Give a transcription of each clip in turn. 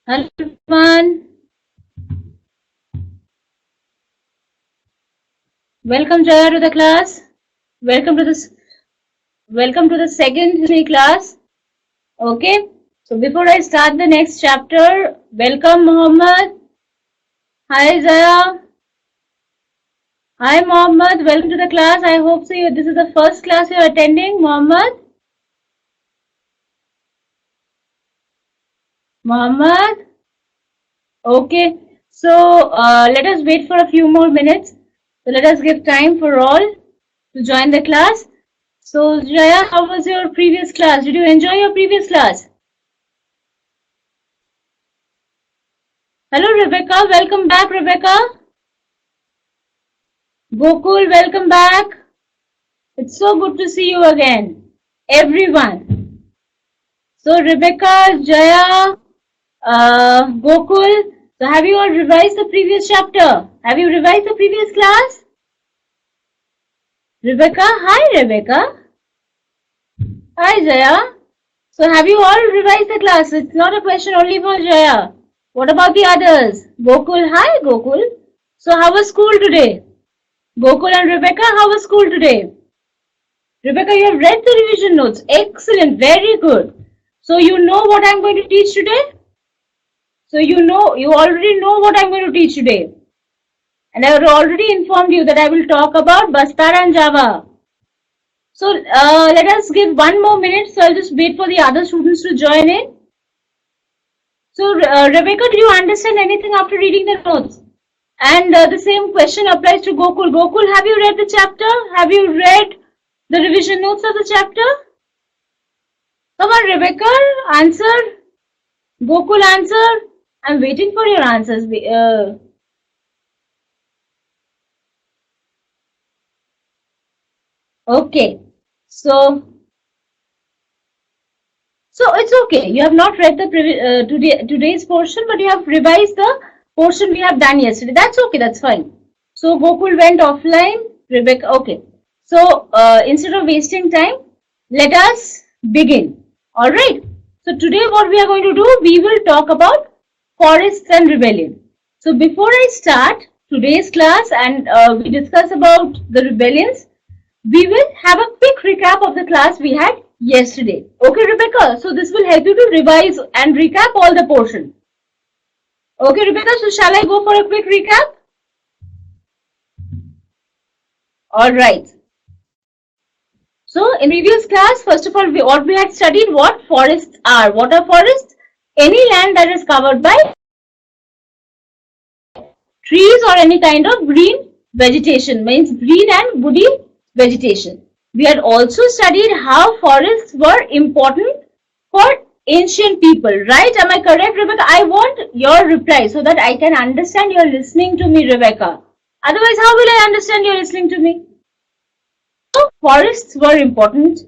Hello everyone. Welcome Jaya to the class. Welcome to the second history class. Okay. So before I start the next chapter, welcome Mohammed. Hi Jaya. Hi Mohammed. Welcome to the class. I hope so. This is the first class you are attending, Mohammed. Mohammed. Okay. So let us wait for a few more minutes. So let us give time for all to join the class. So Jaya, how was your previous class? Did you enjoy your previous class? Hello Rebecca, welcome back Rebecca. Gokul, welcome back. It's so good to see you again. Everyone. So Rebecca, Jaya, Gokul, so have you all revised the previous chapter? Have you revised the previous class? Rebecca, hi Rebecca. Hi Jaya. So have you all revised the class? It's not a question only for Jaya. What about the others? Gokul, hi Gokul. So how was school today? Gokul and Rebecca, how was school today? Rebecca, you have read the revision notes. Excellent, very good. So you know what I'm going to teach today? So you already know what I'm going to teach today. And I have already informed you that I will talk about Bastar and Java. So let us give one more minute. So I'll just wait for the other students to join in. So Rebecca, do you understand anything after reading the notes? And the same question applies to Gokul. Gokul, have you read the chapter? Have you read the revision notes of the chapter? Come on, Rebecca, answer. Gokul, answer. I'm waiting for your answers. Okay, so it's okay. You have not read the today's portion, but you have revised the portion we have done yesterday. That's okay. That's fine. So Gokul went offline. Rebecca, okay. So instead of wasting time, let us begin. All right. So today what we are going to do, we will talk about forests and rebellion. So before I start today's class and we discuss about the rebellions, we will have a quick recap of the class we had yesterday. Okay, Rebecca? So this will help you to revise and recap all the portion. Okay, Rebecca? So shall I go for a quick recap? All right. So in previous class, first of all, we had studied what forests are. What are forests? Any land that is covered by trees or any kind of green vegetation, means green and woody vegetation. We had also studied how forests were important for ancient people, right? Am I correct, Rebecca? I want your reply so that I can understand you're listening to me, Rebecca. Otherwise, how will I understand you're listening to me? So, forests were important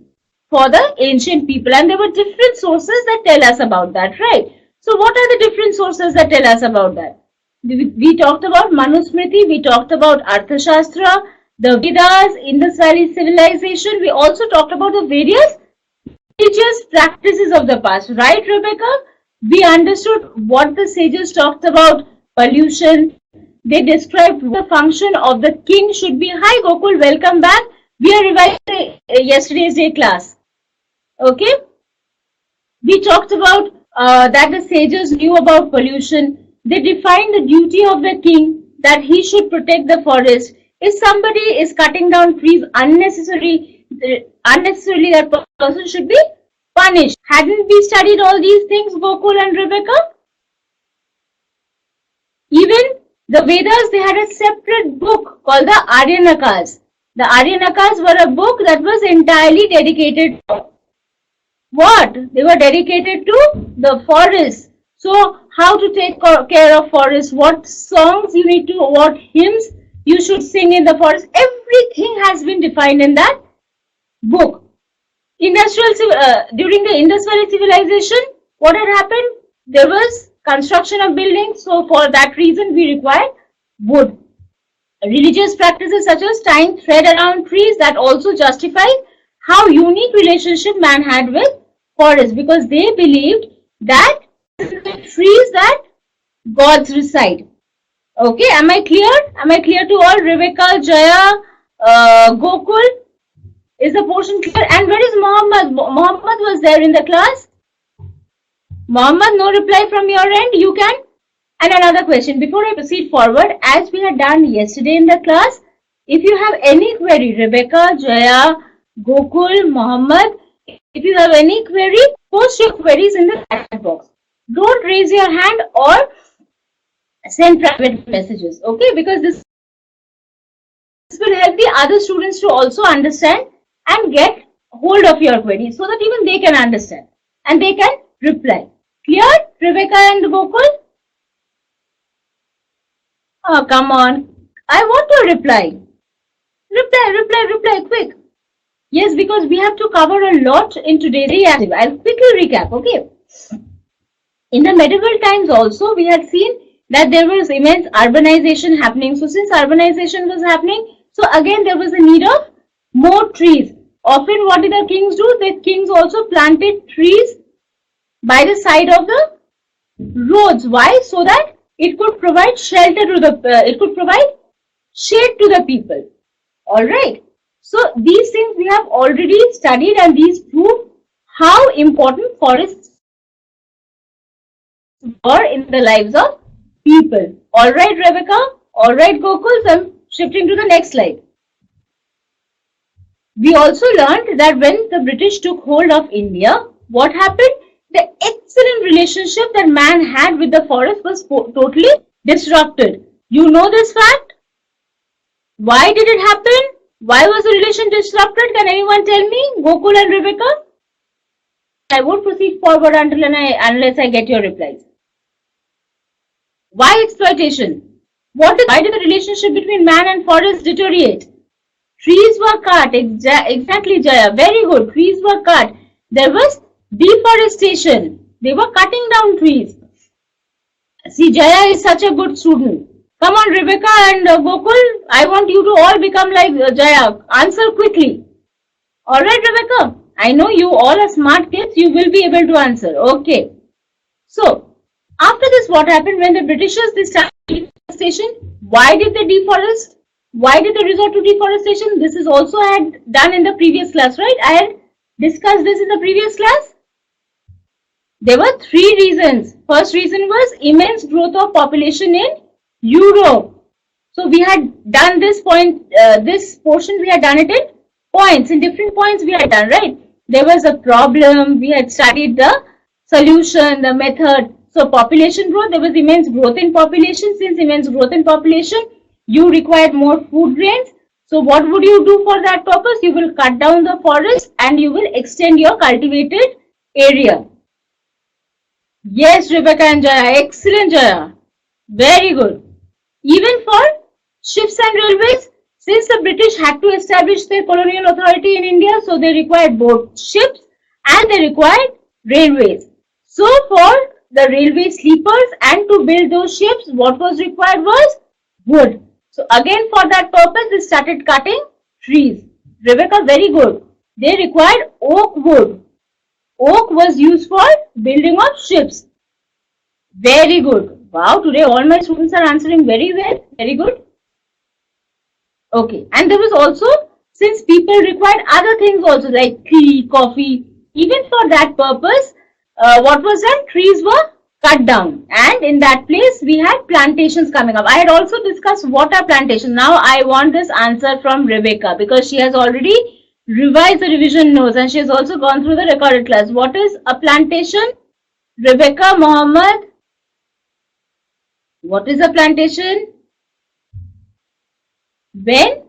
for the ancient people, and there were different sources that tell us about that, right? So, what are the different sources that tell us about that? We talked about Manusmriti, we talked about Arthashastra, the Vedas, Indus Valley civilization. We also talked about the various religious practices of the past, right, Rebecca? We understood what the sages talked about, pollution. They described the function of the king should be. Hi, Gokul, welcome back. We are revising yesterday's day class. Okay? We talked about that the sages knew about pollution. They defined the duty of the king, that he should protect the forest. If somebody is cutting down trees unnecessarily, that person should be punished. Hadn't we studied all these things, Gokul and Rebecca? Even the Vedas, they had a separate book called the Aryanakas. The Aryanakas were a book that was entirely dedicated to what? They were dedicated to the forest. So how to take care of forest, what songs you need to, what hymns you should sing in the forest, everything has been defined in that book. During the Indus Valley civilization, what had happened? There was construction of buildings, so for that reason we required wood. Religious practices such as tying thread around trees, that also justify how unique relationship man had with forest, because they believed that the trees that gods reside. Okay, am I clear? Am I clear to all? Rebecca, Jaya, Gokul, is the portion clear? And where is Muhammad? Muhammad was there in the class. Muhammad, no reply from your end. You can. And another question before I proceed forward, as we had done yesterday in the class, if you have any query, Rebecca, Jaya, Gokul, Muhammad, if you have any query, post your queries in the chat box. Don't raise your hand or send private messages, okay? Because this will help the other students to also understand and get hold of your query so that even they can understand and they can reply. Clear, Rebecca and Gokul? Oh, come on. I want to reply. Reply, quick. Yes, because we have to cover a lot in today's reactive. I'll quickly recap, okay? In the medieval times also, we had seen that there was immense urbanization happening. So since urbanization was happening, so again there was a need of more trees. Often what did the kings do? The kings also planted trees by the side of the roads. Why? So that it could provide shelter to the, it could provide shade to the people. All right. So these things we have already studied and these prove how important forests were in the lives of people. All right, Rebecca. All right, Gokul. So I'm shifting to the next slide. We also learned that when the British took hold of India, what happened? The excellent relationship that man had with the forest was totally disrupted. You know this fact? Why did it happen? Why was the relation disrupted? Can anyone tell me? Gokul and Rebecca? I won't proceed forward unless I get your replies. Why exploitation? Why did the relationship between man and forest deteriorate? Trees were cut. Exactly, Jaya. Very good. Trees were cut. There was deforestation. They were cutting down trees. See, Jaya is such a good student. Come on, Rebecca and Gokul. I want you to all become like Jaya. Answer quickly. All right, Rebecca. I know you all are smart kids. You will be able to answer. Okay. So, after this, what happened when the Britishers they started deforestation? Why did they deforest? Why did they resort to deforestation? This is also I had done in the previous class, right? I had discussed this in the previous class. There were three reasons. First reason was immense growth of population in Europe. So we had done this point, this portion we had done it in points, in different points we had done, right? There was a problem, we had studied the solution, the method. So population growth, there was immense growth in population. Since immense growth in population, you required more food grains. So what would you do for that purpose? You will cut down the forest and you will extend your cultivated area. Yes, Rebecca and Jaya. Excellent, Jaya. Very good. Even for ships and railways, since the British had to establish their colonial authority in India, so they required both ships and they required railways. So for the railway sleepers and to build those ships, what was required was wood. So again for that purpose, they started cutting trees. Rebecca, very good. They required oak wood. Oak was used for building of ships. Very good. Wow, today all my students are answering very well. Very good. Okay. And there was also, since people required other things also like tea, coffee, even for that purpose, what was done? Trees were cut down. And in that place, we had plantations coming up. I had also discussed what are plantations. Now, I want this answer from Rebecca because she has already revised the revision notes and she has also gone through the recorded class. What is a plantation? Rebecca, Mohammed. What is a plantation? When?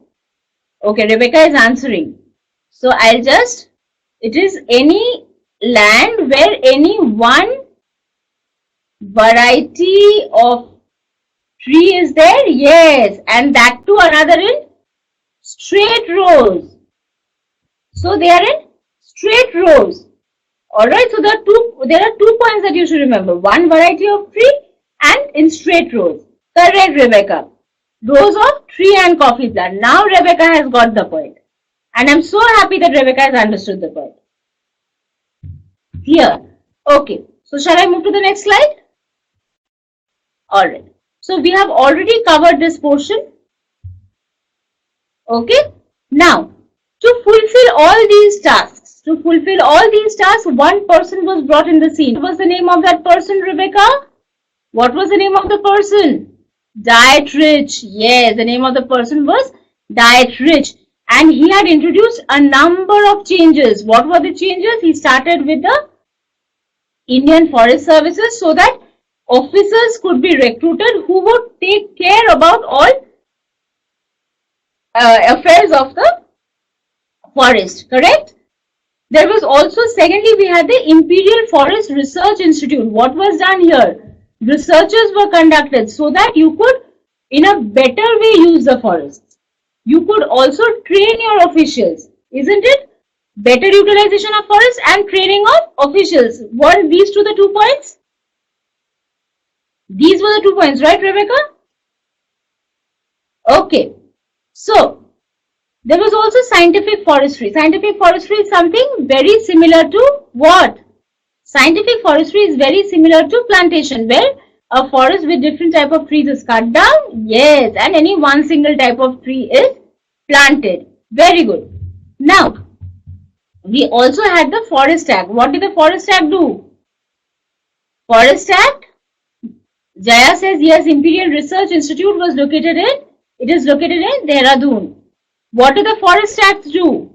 Okay, Rebecca is answering. So I'll just, it is any land where any one variety of tree is there. Yes, and that too another in straight rows. So they are in straight rows. Alright, so there are two points that you should remember. One variety of tree and in straight rows. Correct, Rebecca. Rows of tree and coffee plant. Now Rebecca has got the point. And I'm so happy that Rebecca has understood the point. Here. Okay. So shall I move to the next slide? Alright. So we have already covered this portion. Okay. Now, to fulfill all these tasks, one person was brought in the scene. What was the name of that person, Rebecca? What was the name of the person? Dietrich. Yes, the name of the person was Dietrich. And he had introduced a number of changes. What were the changes? He started with the Indian Forest Services so that officers could be recruited who would take care about all affairs of the forest, correct? There was also, secondly, we had the Imperial Forest Research Institute. What was done here? Researches were conducted so that you could, in a better way, use the forests. You could also train your officials, isn't it? Better utilization of forests and training of officials. Were these the 2 points? These were the 2 points, right, Rebecca? Okay. So, there was also scientific forestry. Scientific forestry is something very similar to what? Scientific forestry is very similar to plantation, where a forest with different type of trees is cut down. Yes, and any one single type of tree is planted. Very good. Now, we also had the Forest Act. What did the Forest Act do? Forest Act, Jaya says yes, Imperial Research Institute was located in, it is located in Dehradun. What did the Forest Act do?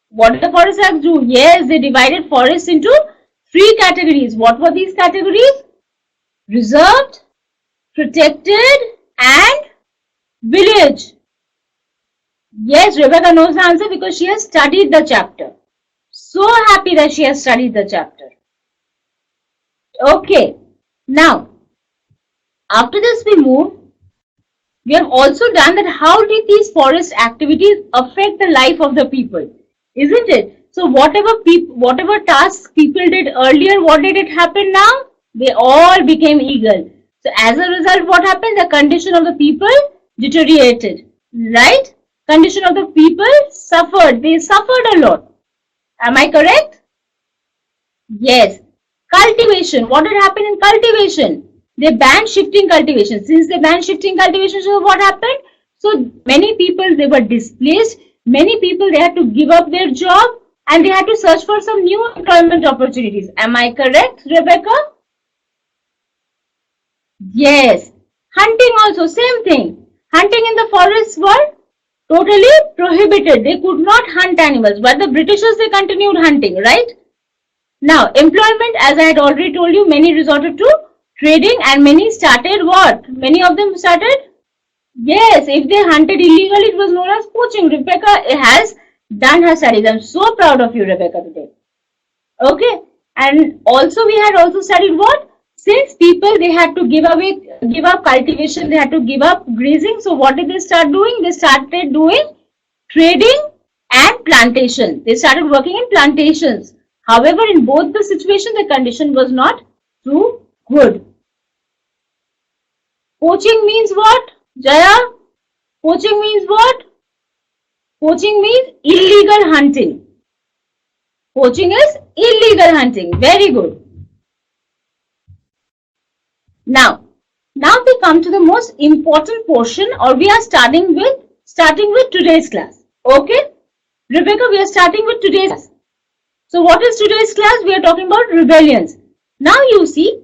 What did the Forest Act do? Yes, they divided forests into 3 categories. What were these categories? Reserved, protected, and village. Yes, Rebecca knows the answer because she has studied the chapter. So happy that she has studied the chapter. Okay. Now, after this we move. We have also done that how did these forest activities affect the life of the people, isn't it? So whatever tasks people did earlier, what did it happen now? They all became eager. So as a result, what happened? The condition of the people deteriorated, right? Condition of the people suffered. They suffered a lot. Am I correct? Yes. Cultivation. What did happen in cultivation? They banned shifting cultivation. Since they banned shifting cultivation, so what happened? So many people, they were displaced. Many people, they had to give up their job and they had to search for some new employment opportunities. Am I correct, Rebecca? Yes. Hunting also, same thing. Hunting in the forests were totally prohibited. They could not hunt animals, but the Britishers, they continued hunting, right? Now, employment, as I had already told you, many resorted to trading and many started what? Many of them started? Yes, if they hunted illegally, it was known as poaching. Rebecca has done her studies. I'm so proud of you, Rebecca, today. Okay. And also we had also studied what? Since people, they had to give up cultivation, they had to give up grazing. So what did they start doing? They started doing trading and plantation. They started working in plantations. However, in both the situations, the condition was not too good. Poaching means what? Jaya? Poaching means what? Poaching means illegal hunting. Poaching is illegal hunting. Very good. Now we come to the most important portion, or we are starting with today's class. Okay? Rebecca, we are starting with today's class. So what is today's class? We are talking about rebellions. Now you see,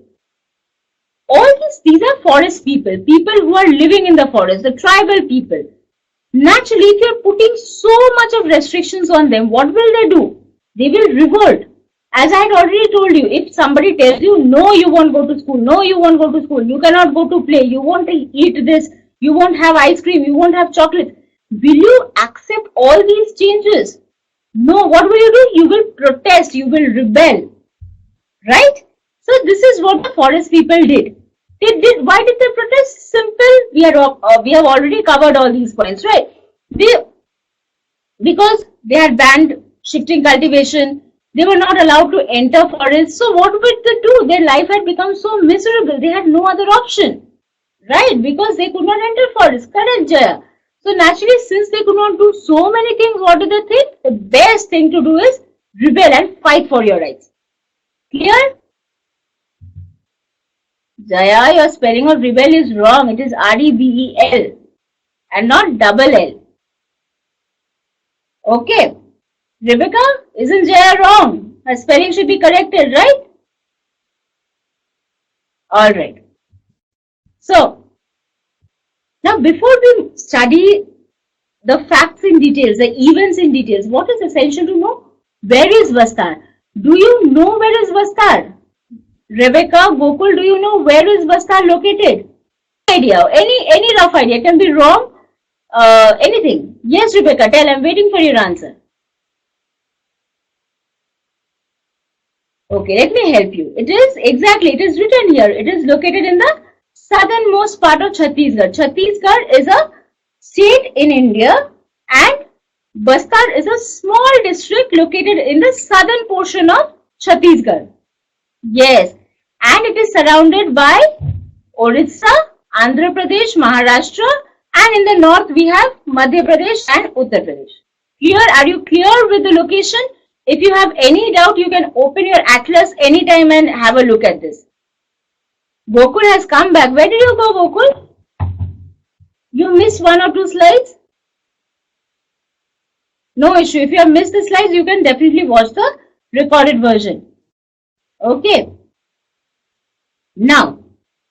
all these are forest people who are living in the forest, the tribal people. Naturally, if you are putting so much of restrictions on them, what will they do? They will revolt. As I had already told you, if somebody tells you, no, you won't go to school, no, you won't go to school, you cannot go to play, you won't eat this, you won't have ice cream, you won't have chocolate, will you accept all these changes? No, what will you do? You will protest, you will rebel, right? So this is what the forest people did. Why did they protest? Simple. We have already covered all these points, right? Because they had banned shifting cultivation. They were not allowed to enter forests. So what would they do? Their life had become so miserable. They had no other option, right? Because they could not enter forests. Correct, Jaya? So naturally, since they could not do so many things, what did they think? The best thing to do is rebel and fight for your rights. Clear? Jaya, your spelling of rebel is wrong. It is R-E-B-E-L and not double L. Okay. Rebecca, isn't Jaya wrong? Her spelling should be corrected, right? Alright. So, now before we study the facts in details, the events in details, what is essential to know? Where is Bastar? Do you know where is Bastar? Rebecca, Gokul, do you know where is Bastar located? Idea, any rough idea, it can be wrong, anything. Yes, Rebecca, tell, I'm waiting for your answer. Okay, let me help you. It is written here. It is located in the southernmost part of Chhattisgarh. Chhattisgarh is a state in India and Bastar is a small district located in the southern portion of Chhattisgarh. Yes, and it is surrounded by Orissa, Andhra Pradesh, Maharashtra, and in the north we have Madhya Pradesh and Uttar Pradesh. Clear? Are you clear with the location? If you have any doubt, you can open your atlas anytime and have a look at this. Gokul has come back. Where did you go, Gokul? You missed one or two slides? No issue. If you have missed the slides, you can definitely watch the recorded version. Okay. Now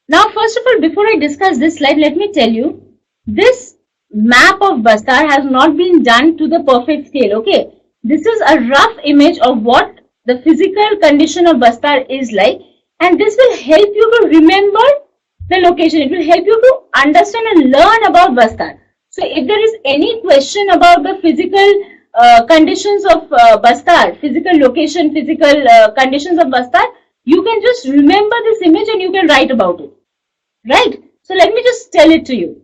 first of all, before I discuss this slide, let me tell you, this map of Bastar has not been done to the perfect scale. Okay. This is a rough image of what the physical condition of Bastar is like, and this will help you to remember the location. It will help you to understand and learn about Bastar. So if there is any question about the physical conditions of Bastar, physical location, physical conditions of Bastar, you can just remember this image and you can write about it. Right? So let me just tell it to you.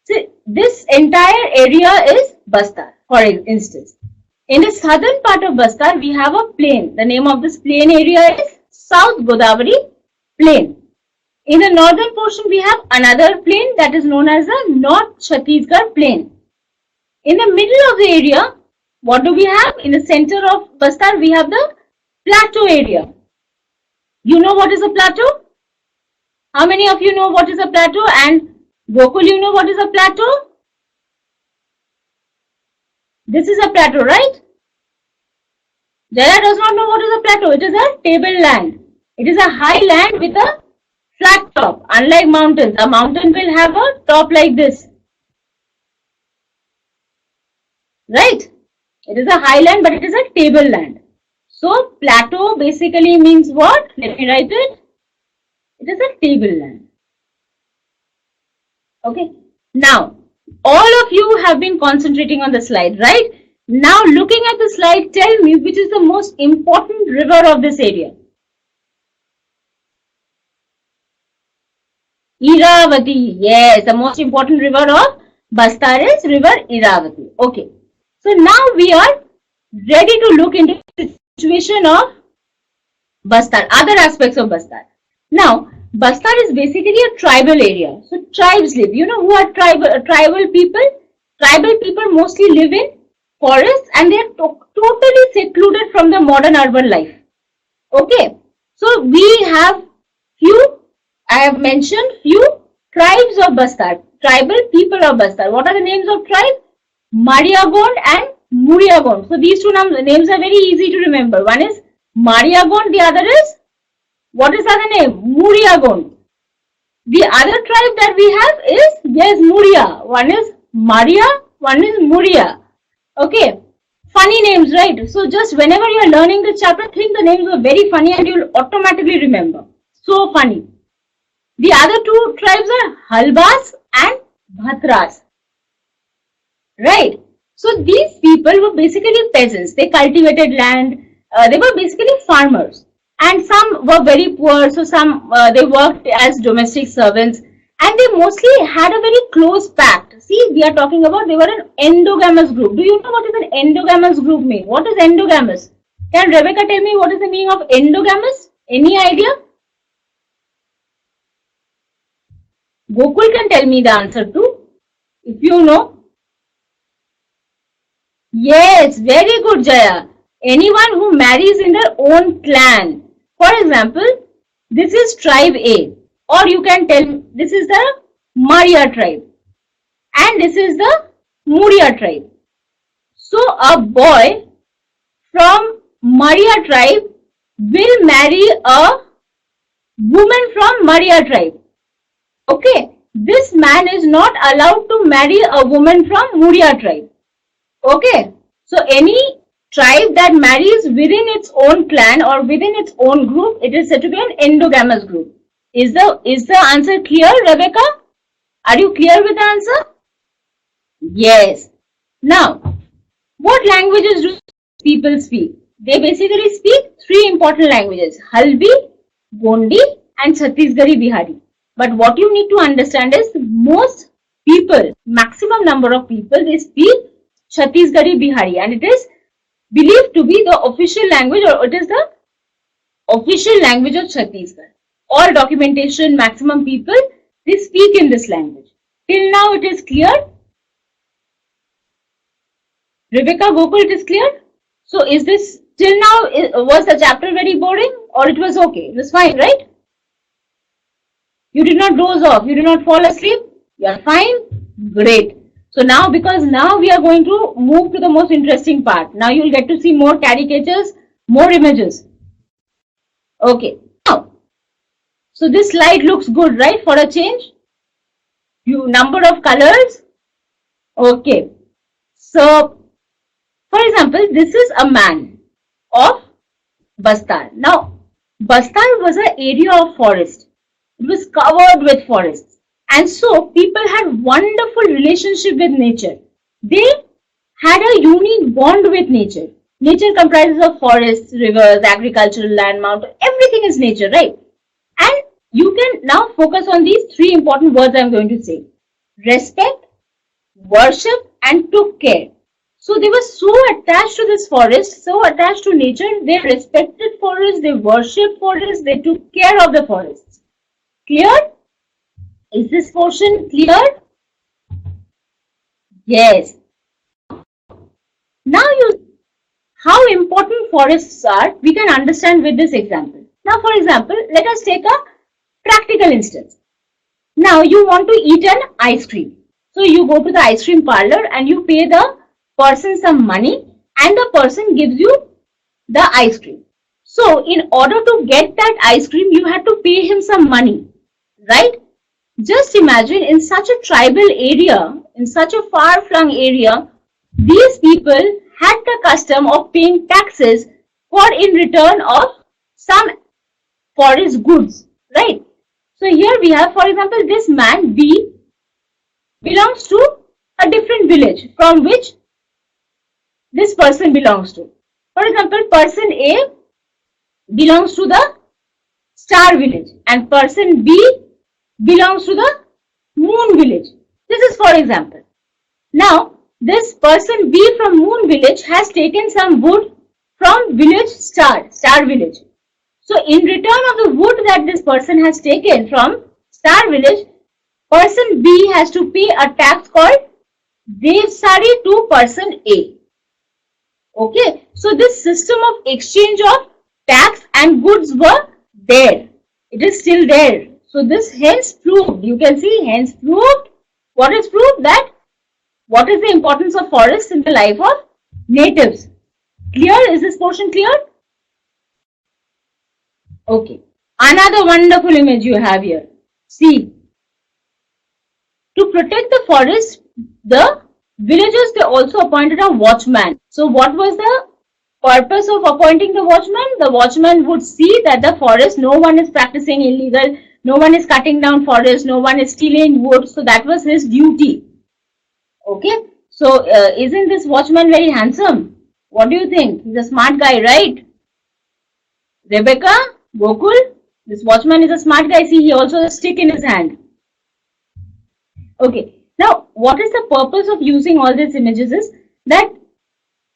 See, this entire area is Bastar, for instance. In the southern part of Bastar, we have a plain. The name of this plain area is South Godavari Plain. In the northern portion, we have another plain that is known as the North Chhattisgarh Plain. In the middle of the area, what do we have? In the center of Bastar, we have the plateau area. You know what is a plateau? How many of you know what is a plateau? And Gokul, you know what is a plateau? This is a plateau, right? Jaya does not know what is a plateau. It is a tableland. It is a high land with a flat top. Unlike mountains, a mountain will have a top like this. Right? It is a highland, but it is a tableland. So, plateau basically means what? Let me write it. It is a tableland. Okay. Now, all of you have been concentrating on the slide, right? Now, looking at the slide, tell me which is the most important river of this area. Iravati. Yes, the most important river of Bastar is river Iravati. Okay. So, now we are ready to look into the situation of Bastar, other aspects of Bastar. Now, Bastar is basically a tribal area. So, tribes live. You know who are tribal people? Tribal people mostly live in forests and they are totally secluded from the modern urban life. Okay. So, we have I have mentioned few tribes of Bastar, tribal people of Bastar. What are the names of tribes? Mariagond and Muriagond. So, these two names are very easy to remember. One is Mariagond, the other is, what is the other name? Muriagond. The other tribe that we have is, yes, Muria. One is Maria, one is Muria. Okay. Funny names, right? So, just whenever you are learning the chapter, think the names are very funny and you will automatically remember. So funny. The other two tribes are Halbas and Bhatras. Right? So, these people were basically peasants. They cultivated land. They were basically farmers. And some were very poor. So, some they worked as domestic servants. And they mostly had a very close pact. See, we are talking about they were an endogamous group. Do you know what is an endogamous group mean? What is endogamous? Can Rebecca tell me what is the meaning of endogamous? Any idea? Gokul can tell me the answer too, if you know. Yes, very good, Jaya. Anyone who marries in their own clan. For example, this is tribe A. or you can tell this is the Maria tribe and this is the Muria tribe. So a boy from Maria tribe will marry a woman from Maria tribe. Okay, this man is not allowed to marry a woman from Muria tribe. Okay, so any tribe that marries within its own clan or within its own group, it is said to be an endogamous group. Is the answer clear, Rebecca? Are you clear with the answer? Yes. Now, what languages do people speak? They basically speak three important languages: Halbi, Gondi, and Chhattisgarhi Bihari. But what you need to understand is most people, maximum number of people, they speak Chhattisgarhi Bihari, and it is believed to be the official language, or it is the official language of Chhattisgarh. All documentation, maximum people, they speak in this language. Till now it is clear? Rebecca, Gokul, it is clear? So is this, till now, was the chapter very boring or it was okay? It was fine, right? You did not doze off, you did not fall asleep? You are fine? Great. So now, because now we are going to move to the most interesting part. Now you will get to see more caricatures, more images. Okay. Now, so this slide looks good, right, for a change? Number of colors. Okay. So, for example, this is a man of Bastar. Now, Bastar was an area of forest. It was covered with forests. And so, people had wonderful relationship with nature. They had a unique bond with nature. Nature comprises of forests, rivers, agricultural land, mountain. Everything is nature, right? And you can now focus on these three important words I am going to say. Respect, worship, and took care. So they were so attached to this forest, so attached to nature, they respected forests, they worshipped forests, they took care of the forests. Clear? Is this portion clear? Yes. Now how important forests are, we can understand with this example. Now for example, let us take a practical instance. Now you want to eat an ice cream. So you go to the ice cream parlor and you pay the person some money and the person gives you the ice cream. So in order to get that ice cream, you have to pay him some money, right? Just imagine in such a tribal area, in such a far-flung area, these people had the custom of paying taxes for in return of some forest goods, right? So here we have, for example, this man B belongs to a different village from which this person belongs to. For example, person A belongs to the star village and person B belongs to the moon village. This is for example. Now, this person B from moon village has taken some wood from village star village. So, in return of the wood that this person has taken from star village, person B has to pay a tax called Devsari to person A. Okay, so this system of exchange of tax and goods were there. It is still there. So this hence proved, you can see hence proved, what is proved? That what is the importance of forests in the life of natives. Clear? Is this portion clear? Okay. Another wonderful image you have here. See, to protect the forest, the villagers, they also appointed a watchman. So what was the purpose of appointing the watchman? The watchman would see that the forest, no one is practicing illegal, no one is cutting down forest, no one is stealing wood. So that was his duty. Okay. So isn't this watchman very handsome? What do you think? He's a smart guy, right? Rebecca, Gokul, this watchman is a smart guy. See, he also has a stick in his hand. Okay. Now, what is the purpose of using all these images is that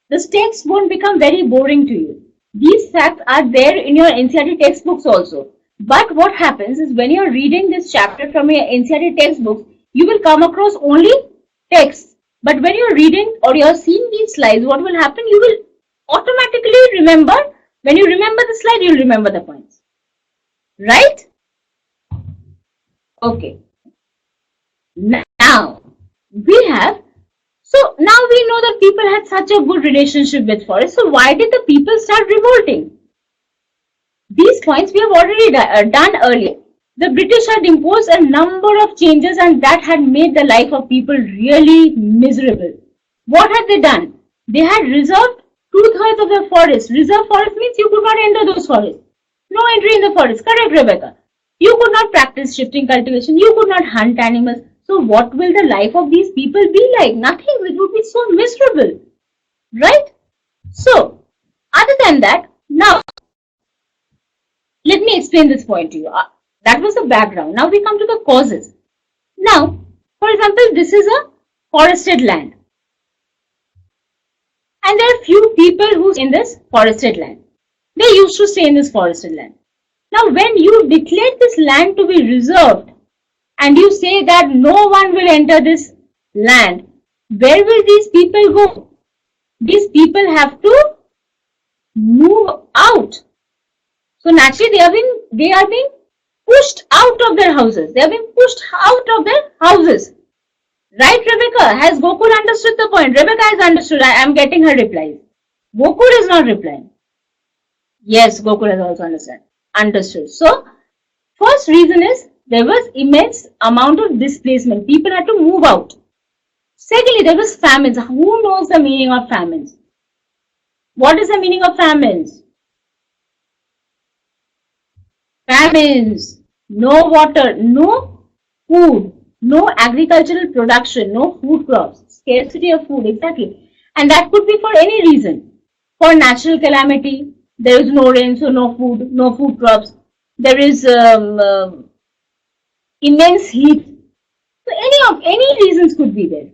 this text won't become very boring to you. These facts are there in your NCERT textbooks also. But what happens is when you're reading this chapter from your NCERT textbooks, you will come across only text. But when you're reading or you're seeing these slides, what will happen? You will automatically remember. When you remember the slide, you'll remember the points. Right? Okay. Now now we know that people had such a good relationship with forest. So why did the people start revolting? These points we have already done earlier. The British had imposed a number of changes and that had made the life of people really miserable. What had they done? They had reserved 2/3 of the forest. Reserve forest means you could not enter those forests. No entry in the forest. Correct, Rebecca? You could not practice shifting cultivation. You could not hunt animals. So what will the life of these people be like? Nothing. It would be so miserable. Right? So, other than that, now, let me explain this point to you. That was the background. Now we come to the causes. Now, for example, this is a forested land. And there are few people who in this forested land. They used to stay in this forested land. Now, when you declare this land to be reserved and you say that no one will enter this land, where will these people go? These people have to move out. So naturally, they are being pushed out of their houses. They are being pushed out of their houses. Right, Rebecca? Has Gokul understood the point? Rebecca has understood. I am getting her replies. Gokul is not replying. Yes, Gokul has also understood. So, first reason is there was immense amount of displacement. People had to move out. Secondly, there was famines. Who knows the meaning of famines? What is the meaning of famines? Famines. No water, no food, no agricultural production, no food crops, scarcity of food, exactly. And that could be for any reason. For natural calamity, there is no rain, so no food crops. There is immense heat. So any reasons could be there.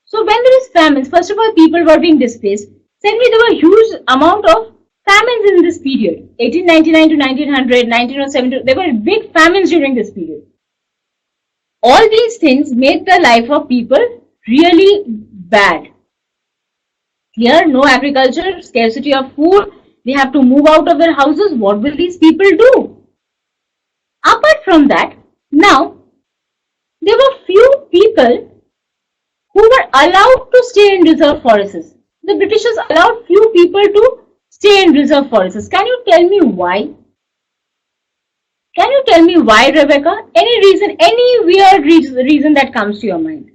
So when there is famines, first of all, people were being displaced. Secondly, there were huge amount of famines in this period. 1899 to 1900, 1907, there were big famines during this period. All these things made the life of people really bad. Here, no agriculture, scarcity of food, they have to move out of their houses. What will these people do? Apart from that, now, there were few people who were allowed to stay in reserve forests. The Britishers allowed few people to stay in reserve forests. Can you tell me why? Can you tell me why, Rebecca? Any reason, any weird reason that comes to your mind?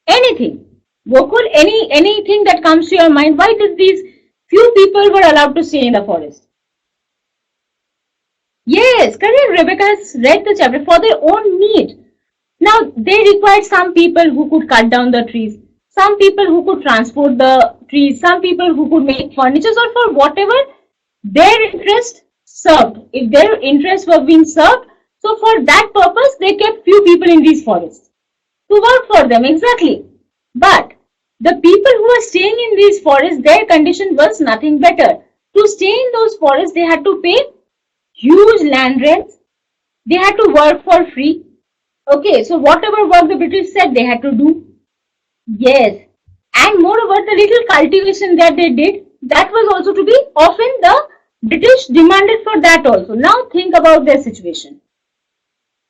Anything. Gokul, anything that comes to your mind? Why did these few people were allowed to stay in the forest? Yes, correct. Rebecca has read the chapter for their own need. Now, they required some people who could cut down the trees, some people who could transport the trees, some people who could make furniture, or for whatever their interest served. If their interests were being served, so for that purpose, they kept few people in these forests to work for them, exactly. But the people who were staying in these forests, their condition was nothing better. To stay in those forests, they had to pay huge land rents. They had to work for free. Okay, so whatever work the British said they had to do. Yes. And moreover, the little cultivation that they did, that was also to be often the British demanded for that also. Now think about their situation.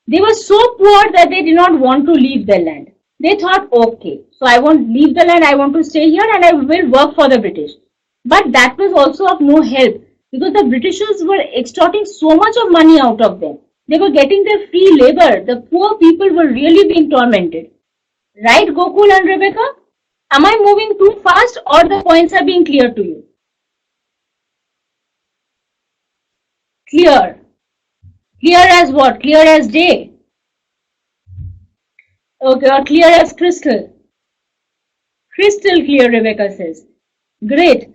They were so poor that they did not want to leave their land. They thought, okay, so I won't leave the land, I want to stay here and I will work for the British. But that was also of no help because the Britishers were extorting so much of money out of them. They were getting their free labor. The poor people were really being tormented. Right, Gokul and Rebecca? Am I moving too fast or the points are being clear to you? Clear. Clear as what? Clear as day. Okay, or clear as crystal. Crystal clear, Rebecca says. Great.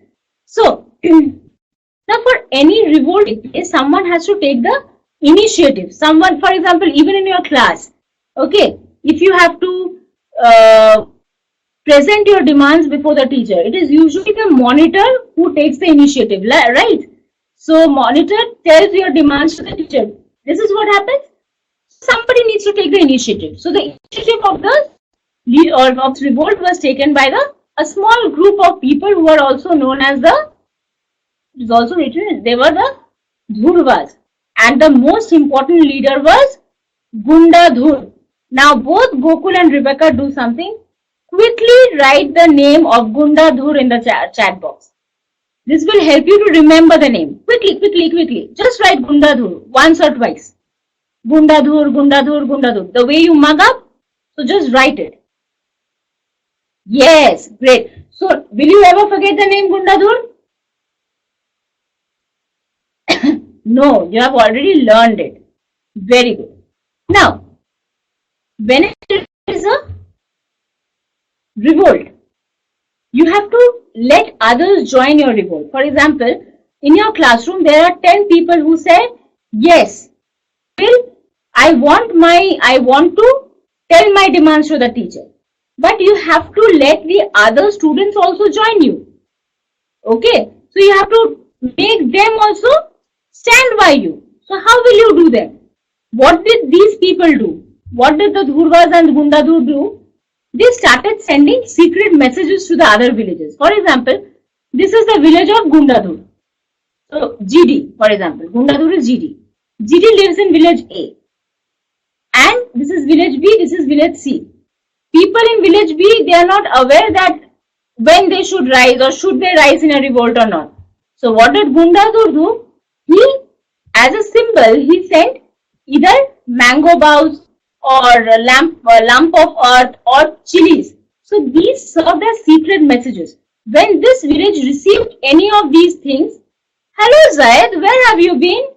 So, now for any revolt, someone has to take the initiative. Someone, for example, even in your class, okay, if you have to present your demands before the teacher, it is usually the monitor who takes the initiative, right? So monitor tells your demands to the teacher. This is what happens. Somebody needs to take the initiative. So the initiative of the lead or of revolt was taken by a small group of people who are also known as it is also written, they were the Dhurwas. And the most important leader was Gundadhur. Now both Gokul and Rebecca do something. Quickly write the name of Gundadhur in the chat box. This will help you to remember the name. Quickly. Just write Gundadhur once or twice. Gundadhur. The way you mug up, so just write it. Yes, great. So, will you ever forget the name Gundadhur? No, you have already learned it. Very good. Now, when it is a revolt, you have to let others join your revolt. For example, in your classroom, there are 10 people who say, yes, I want to tell my demands to the teacher. But you have to let the other students also join you. Okay, so you have to make them also stand by you. So how will you do that? What did these people do? What did the Dhurwas and Gundadhur do? They started sending secret messages to the other villages. For example, this is the village of Gundadhur. So GD, for example, Gundadhur is GD. GD lives in village A. And this is village B, this is village C. People in village B, they are not aware that when they should rise or should they rise in a revolt or not. So what did Gundadhur do? He, as a symbol, he sent either mango boughs or a lump of earth or chillies. So these served as secret messages. When this village received any of these things, hello Zayed, where have you been?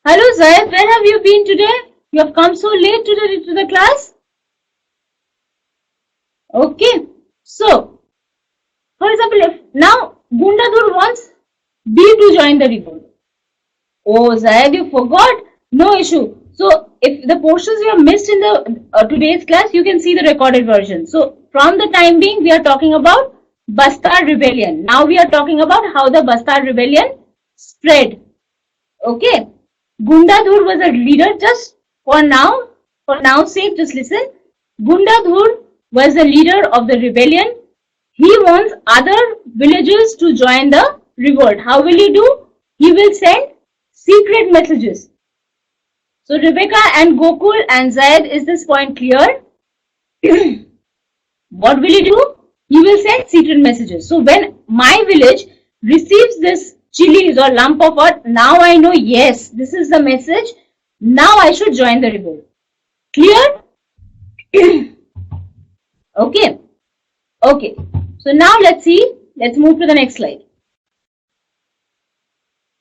Hello Zayed, where have you been today? You have come so late to the class? Okay, so, for example, if now Gundadhur wants B to join the revolt. Oh Zayed, you forgot? No issue. So, if the portions you have missed in the today's class, you can see the recorded version. So, from the time being, we are talking about Bastar rebellion. Now we are talking about how the Bastar rebellion spread. Okay. Gundadhur was a leader. Just for now's sake, just listen. Gundadhur was the leader of the rebellion. He wants other villagers to join the revolt. How will he do? He will send secret messages. So Rebecca and Gokul and Zayed, is this point clear? What will he do? He will send secret messages. So when my village receives this chillies or lump of earth, now I know, yes, this is the message. Now I should join the revolt. Clear? Okay. Okay. So now let's see. Let's move to the next slide.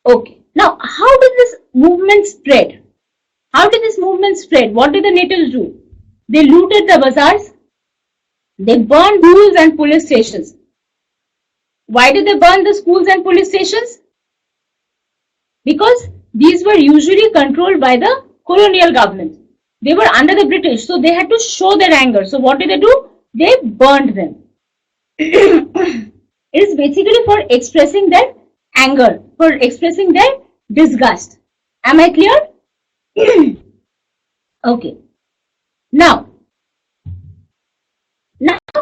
Okay. Now, how did this movement spread? How did this movement spread? What did the natives do? They looted the bazaars. They burned schools and police stations. Why did they burn the schools and police stations? Because these were usually controlled by the colonial government. They were under the British, so they had to show their anger. So what did they do? They burned them. It is basically for expressing their anger, for expressing their disgust. Am I clear? Okay. Now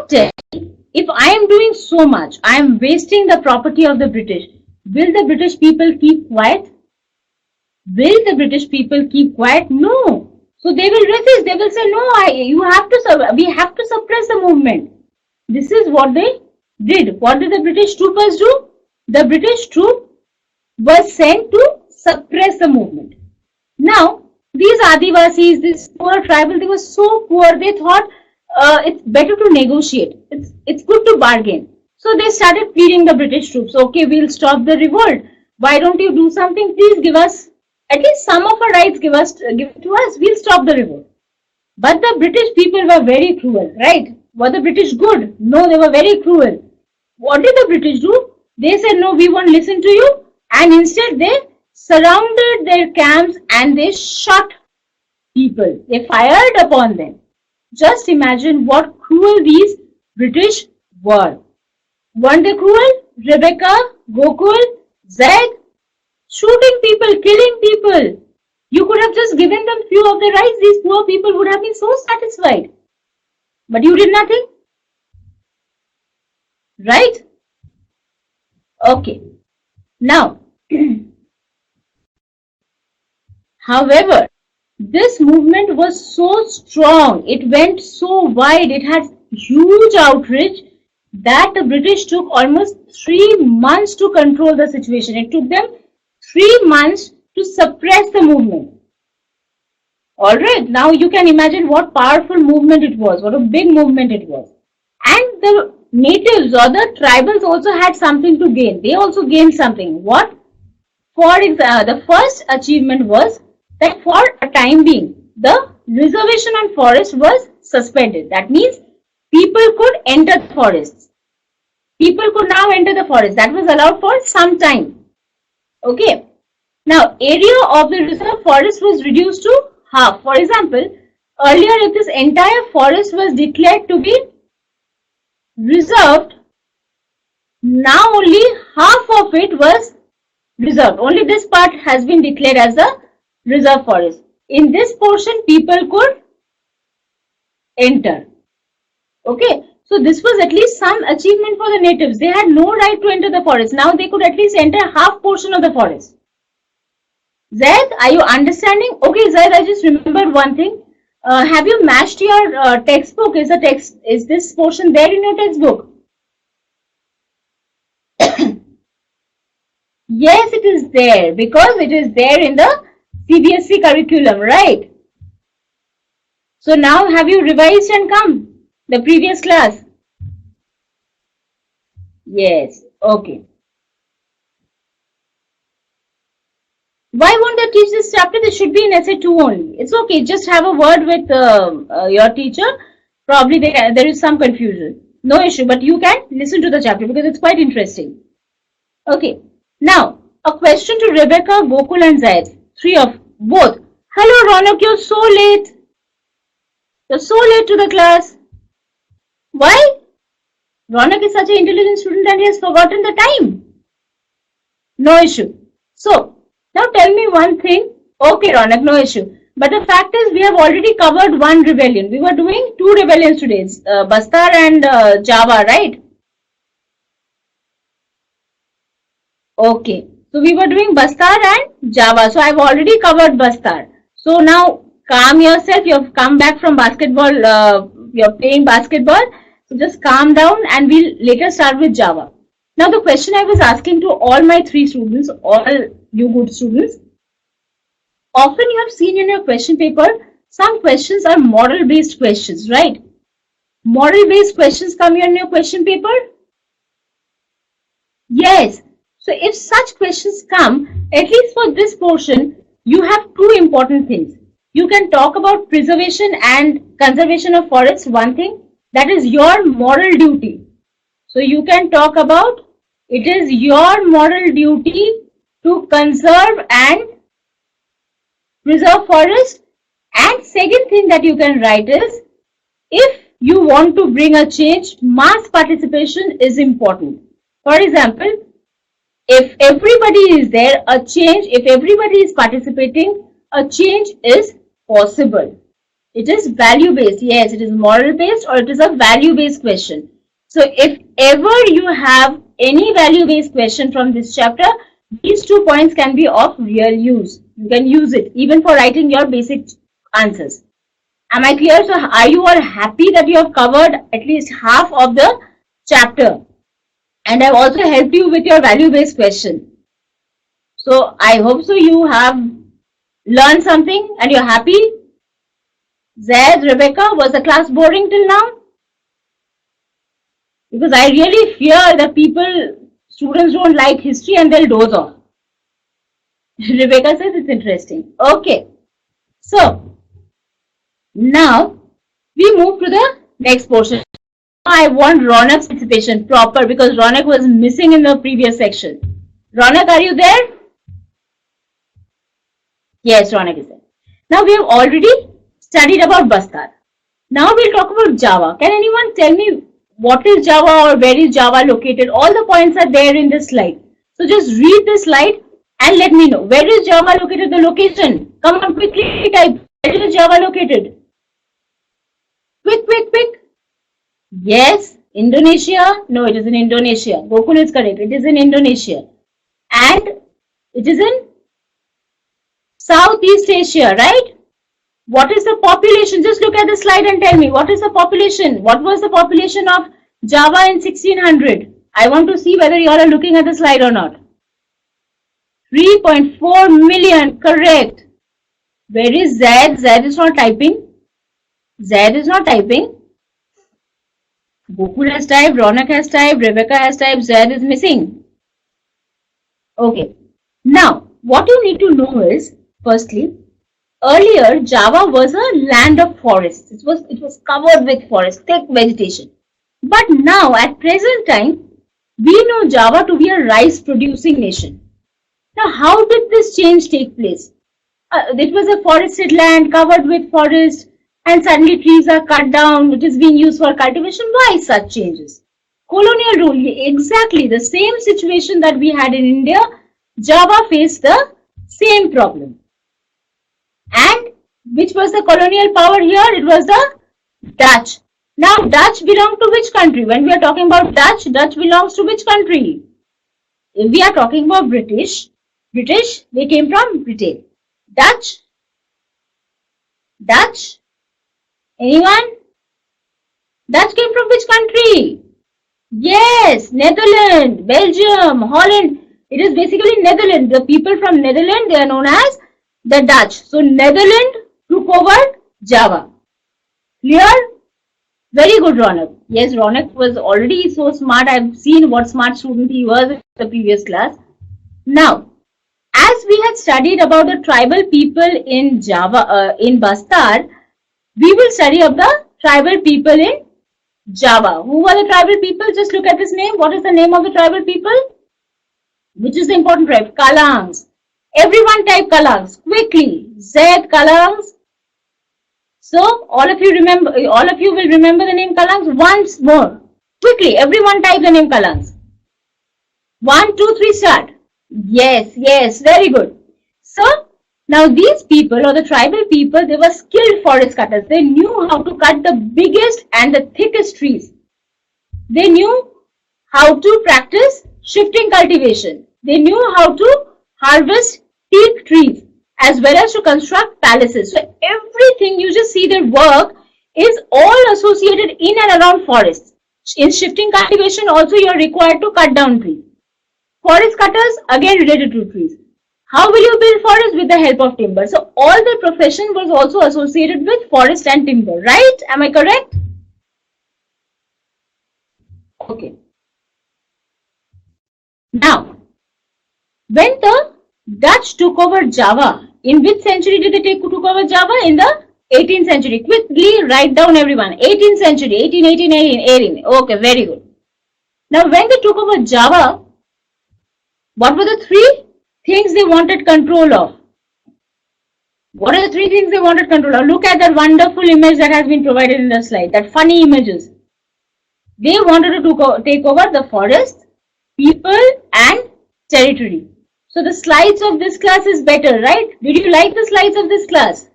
tell me, if I am doing so much, I am wasting the property of the British, will the British people keep quiet? Will the British people keep quiet? No. So they will resist. They will say, no, we have to suppress the movement. This is what they did. What did the British troopers do? The British troop was sent to suppress the movement. Now, these Adivasis, this poor tribal, they were so poor, they thought it's better to negotiate. It's good to bargain. So they started pleading the British troops. Okay, we'll stop the revolt. Why don't you do something? Please give us at least some of our rights. Give it to us. We'll stop the revolt. But the British people were very cruel, right? Were the British good? No, they were very cruel. What did the British do? They said, no, we won't listen to you. And instead they surrounded their camps and they shot people. They fired upon them. Just imagine what cruel these British were. Weren't they cruel? Rebecca, Gokul, Zaid, shooting people, killing people. You could have just given them few of their rights. These poor people would have been so satisfied. But you did nothing. Right? Okay. Now, However, this movement was so strong, it went so wide, it had huge outreach that the British took almost 3 months to control the situation. It took them 3 months to suppress the movement. Alright, now you can imagine what powerful movement it was, what a big movement it was. And the natives or the tribals also had something to gain. They also gained something. What? For example, the first achievement was that for a time being, the reservation on forest was suspended. That means people could enter the forests. People could now enter the forest. That was allowed for some time. Okay. Now, area of the reserve forest was reduced to half. For example, earlier if this entire forest was declared to be reserved, now only half of it was reserved. Only this part has been declared as a reserve forest. In this portion, people could enter. Okay, so this was at least some achievement for the natives. They had no right to enter the forest. Now they could at least enter half portion of the forest. Zaid, are you understanding? Okay, Zaid, I just remembered one thing. Have you matched your textbook? Is this portion there in your textbook? Yes, it is there because it is there in the CBSE curriculum, right? So now have you revised and come the previous class? Yes, okay. Why won't they teach this chapter? This should be in essay 2 only. It's okay, just have a word with your teacher. Probably there is some confusion. No issue, but you can listen to the chapter because it's quite interesting. Okay, now a question to Rebecca, Gokul and Zaid. 3 of both. Hello Ronak, you're so late. You're so late to the class. Why? Ronak is such an intelligent student and he has forgotten the time. No issue. So, now tell me one thing. Okay, Ronak, no issue. But the fact is, we have already covered one rebellion. We were doing 2 rebellions today, Bastar and Java, right? Okay. So we were doing Bastar and Java. So I've already covered Bastar. So now calm yourself. You have come back from basketball. You're playing basketball. So just calm down and we'll later start with Java. Now the question I was asking to all my 3 students, all you good students, often you have seen in your question paper, some questions are model based questions, right? Model based questions come here in your question paper? Yes. So if such questions come, at least for this portion, you have 2 important things. You can talk about preservation and conservation of forests, one thing, that is your moral duty. So you can talk about it is your moral duty to conserve and preserve forest. And second thing that you can write is, if you want to bring a change, mass participation is important. For example, if everybody is there, a change, if everybody is participating, a change is possible. It is value based. Yes, it is moral based or it is a value based question. So if ever you have any value based question from this chapter, these 2 points can be of real use. You can use it even for writing your basic answers. Am I clear? So are you all happy that you have covered at least half of the chapter? And I've also helped you with your value based question. So I hope so you have learned something and you're happy. Zaid, Rebecca, was the class boring till now? Because I really fear that students don't like history and they'll doze off. Rebecca says it's interesting. Okay. So, now we move to the next portion. I want Ronak's participation proper because Ronak was missing in the previous section. Ronak, are you there? Yes, Ronak is there. Now we have already studied about Bastar. Now we'll talk about Java. Can anyone tell me what is Java or where is Java located? All the points are there in this slide. So just read this slide and let me know. Where is Java located? The location. Come on, quickly type. Where is Java located? Quick, quick, quick. Yes, Indonesia. No, it is in Indonesia. Gokul is correct. It is in Indonesia. And it is in Southeast Asia, right? What is the population? Just look at the slide and tell me, what is the population? What was the population of Java in 1600? I want to see whether you all are looking at the slide or not. 3.4 million, correct. Where is Z? Z is not typing. Z is not typing. Gokul has typed, Ronak has typed, Rebecca has typed, Z is missing. Okay. Now, what you need to know is, firstly, earlier Java was a land of forests. It was covered with forest, thick vegetation. But now, at present time, we know Java to be a rice producing nation. Now, how did this change take place? It was a forested land covered with forest, and suddenly trees are cut down, it is being used for cultivation. Why such changes? Colonial rule, exactly the same situation that we had in India, Java faced the same problem. And which was the colonial power here? It was the Dutch. Now, Dutch belong to which country? When we are talking about Dutch, Dutch belongs to which country? If we are talking about British, they came from Britain. Dutch? Anyone? Dutch came from which country? Yes, Netherlands, Belgium, Holland. It is basically Netherlands. The people from Netherlands, they are known as the Dutch. So, Netherlands took over Java. Clear? Very good, Ronak. Yes, Ronak was already so smart. I've seen what smart student he was in the previous class. Now, as we had studied about the tribal people in Java, in Bastar, we will study of the tribal people in Java. Who were the tribal people? Just look at this name. What is the name of the tribal people? Which is the important tribe? Kalangs. Everyone type Kalangs quickly. Z Kalangs. So all of you will remember the name Kalangs once more. Quickly, everyone type the name Kalangs. 1, 2, 3, start. Yes, very good. So now these people or the tribal people, they were skilled forest cutters. They knew how to cut the biggest and the thickest trees. They knew how to practice shifting cultivation. They knew how to harvest teak trees as well as to construct palaces. So everything you just see their work is all associated in and around forests. In shifting cultivation also you are required to cut down trees. Forest cutters again related to trees. How will you build forest? With the help of timber. So all the profession was also associated with forest and timber, right? Am I correct? Okay. Now, when the Dutch took over Java, in which century did they took over Java? In the 18th century. Quickly write down everyone. 18th century, 18. Okay, very good. Now, when they took over Java, what were the three things they wanted control of? What are the three things they wanted control of? Look at that wonderful image that has been provided in the slide. That funny images. They wanted to take over the forest, people and territory. So the slides of this class is better, right? Did you like the slides of this class?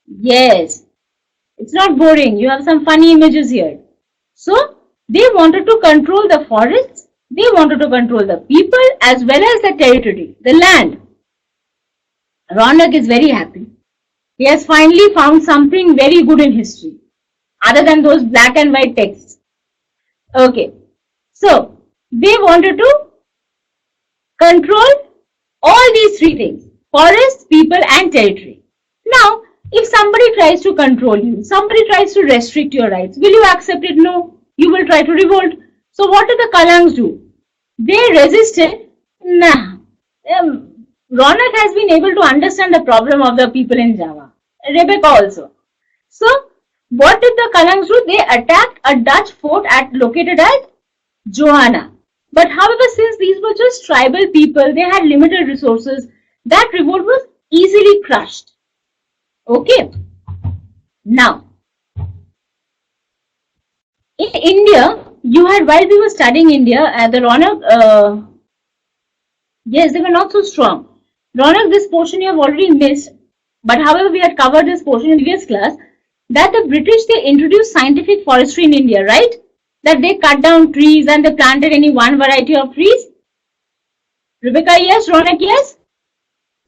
Yes. It's not boring. You have some funny images here. So they wanted to control the forests. They wanted to control the people as well as the territory, the land. Ronak is very happy. He has finally found something very good in history other than those black and white texts. Okay. So they wanted to control all these three things: forests, people and territory. Now, if somebody tries to control you, somebody tries to restrict your rights, will you accept it? No. You will try to revolt. So what did the Kalangs do? They resisted. Nah. Ronak has been able to understand the problem of the people in Java. Rebecca also. So what did the Kalangs do? They attacked a Dutch fort located at Johanna. But however, since these were just tribal people, they had limited resources, that revolt was easily crushed. Okay. Now, in India, you had, while we were studying India, the Ronak, yes, they were not so strong. Ronak, this portion you have already missed, but however, we had covered this portion in previous class, that the British, they introduced scientific forestry in India, right? That they cut down trees and they planted any one variety of trees. Rebecca, yes. Ronak, yes.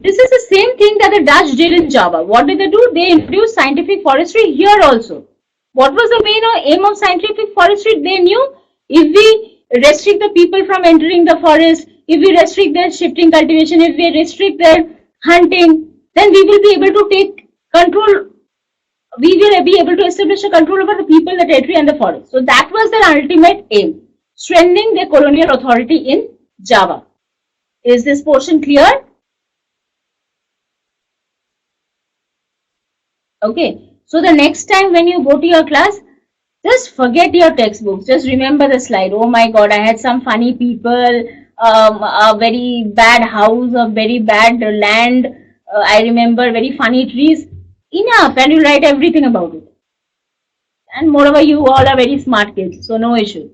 This is the same thing that the Dutch did in Java. What did they do? They introduced scientific forestry here also. What was the main aim of scientific forestry? They knew if we restrict the people from entering the forest, if we restrict their shifting cultivation, if we restrict their hunting, then we will be able to take control. We will be able to establish a control over the people, the territory, and the forest. So that was their ultimate aim, strengthening their colonial authority in Java. Is this portion clear? Okay. So the next time when you go to your class, just forget your textbooks. Just remember the slide. Oh my God, I had some funny people, a very bad house, a very bad land. I remember very funny trees. Enough, and you write everything about it. And moreover, you all are very smart kids, so no issue.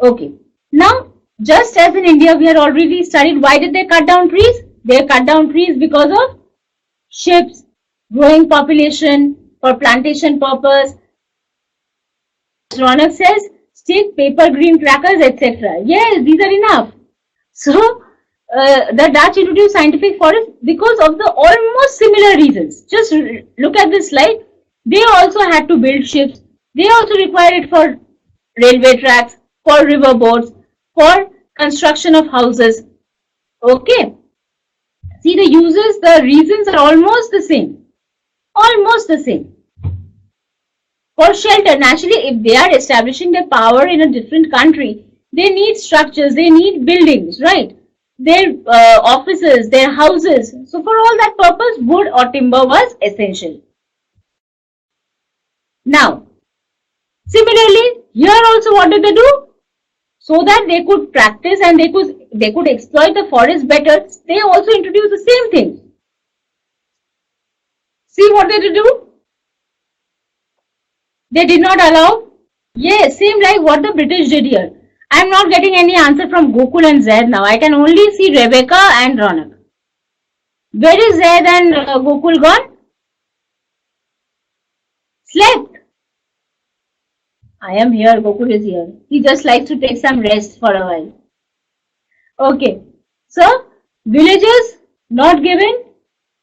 Okay. Now, just as in India, we had already studied why did they cut down trees? They cut down trees because of ships, growing population, for plantation purpose. Ronak says, stick, paper, green crackers, etc. Yes, these are enough. So, the Dutch introduced scientific forest because of the almost similar reasons. Just look at this slide. They also had to build ships. They also required it for railway tracks, for river boats, for construction of houses. Okay. See, the uses, the reasons are almost the same. Almost the same. For shelter, naturally, if they are establishing their power in a different country, they need structures, they need buildings, right? Their offices, their houses. So for all that purpose, wood or timber was essential. Now, similarly, here also what did they do? So that they could practice and they could exploit the forest better, they also introduced the same thing. See what they did do? They did not allow. Yes, same like what the British did here. I am not getting any answer from Gokul and Zaid now. I can only see Rebecca and Ronak. Where is Zaid and Gokul gone? Slept. I am here. Gokul is here. He just likes to take some rest for a while. Okay. So, villages not given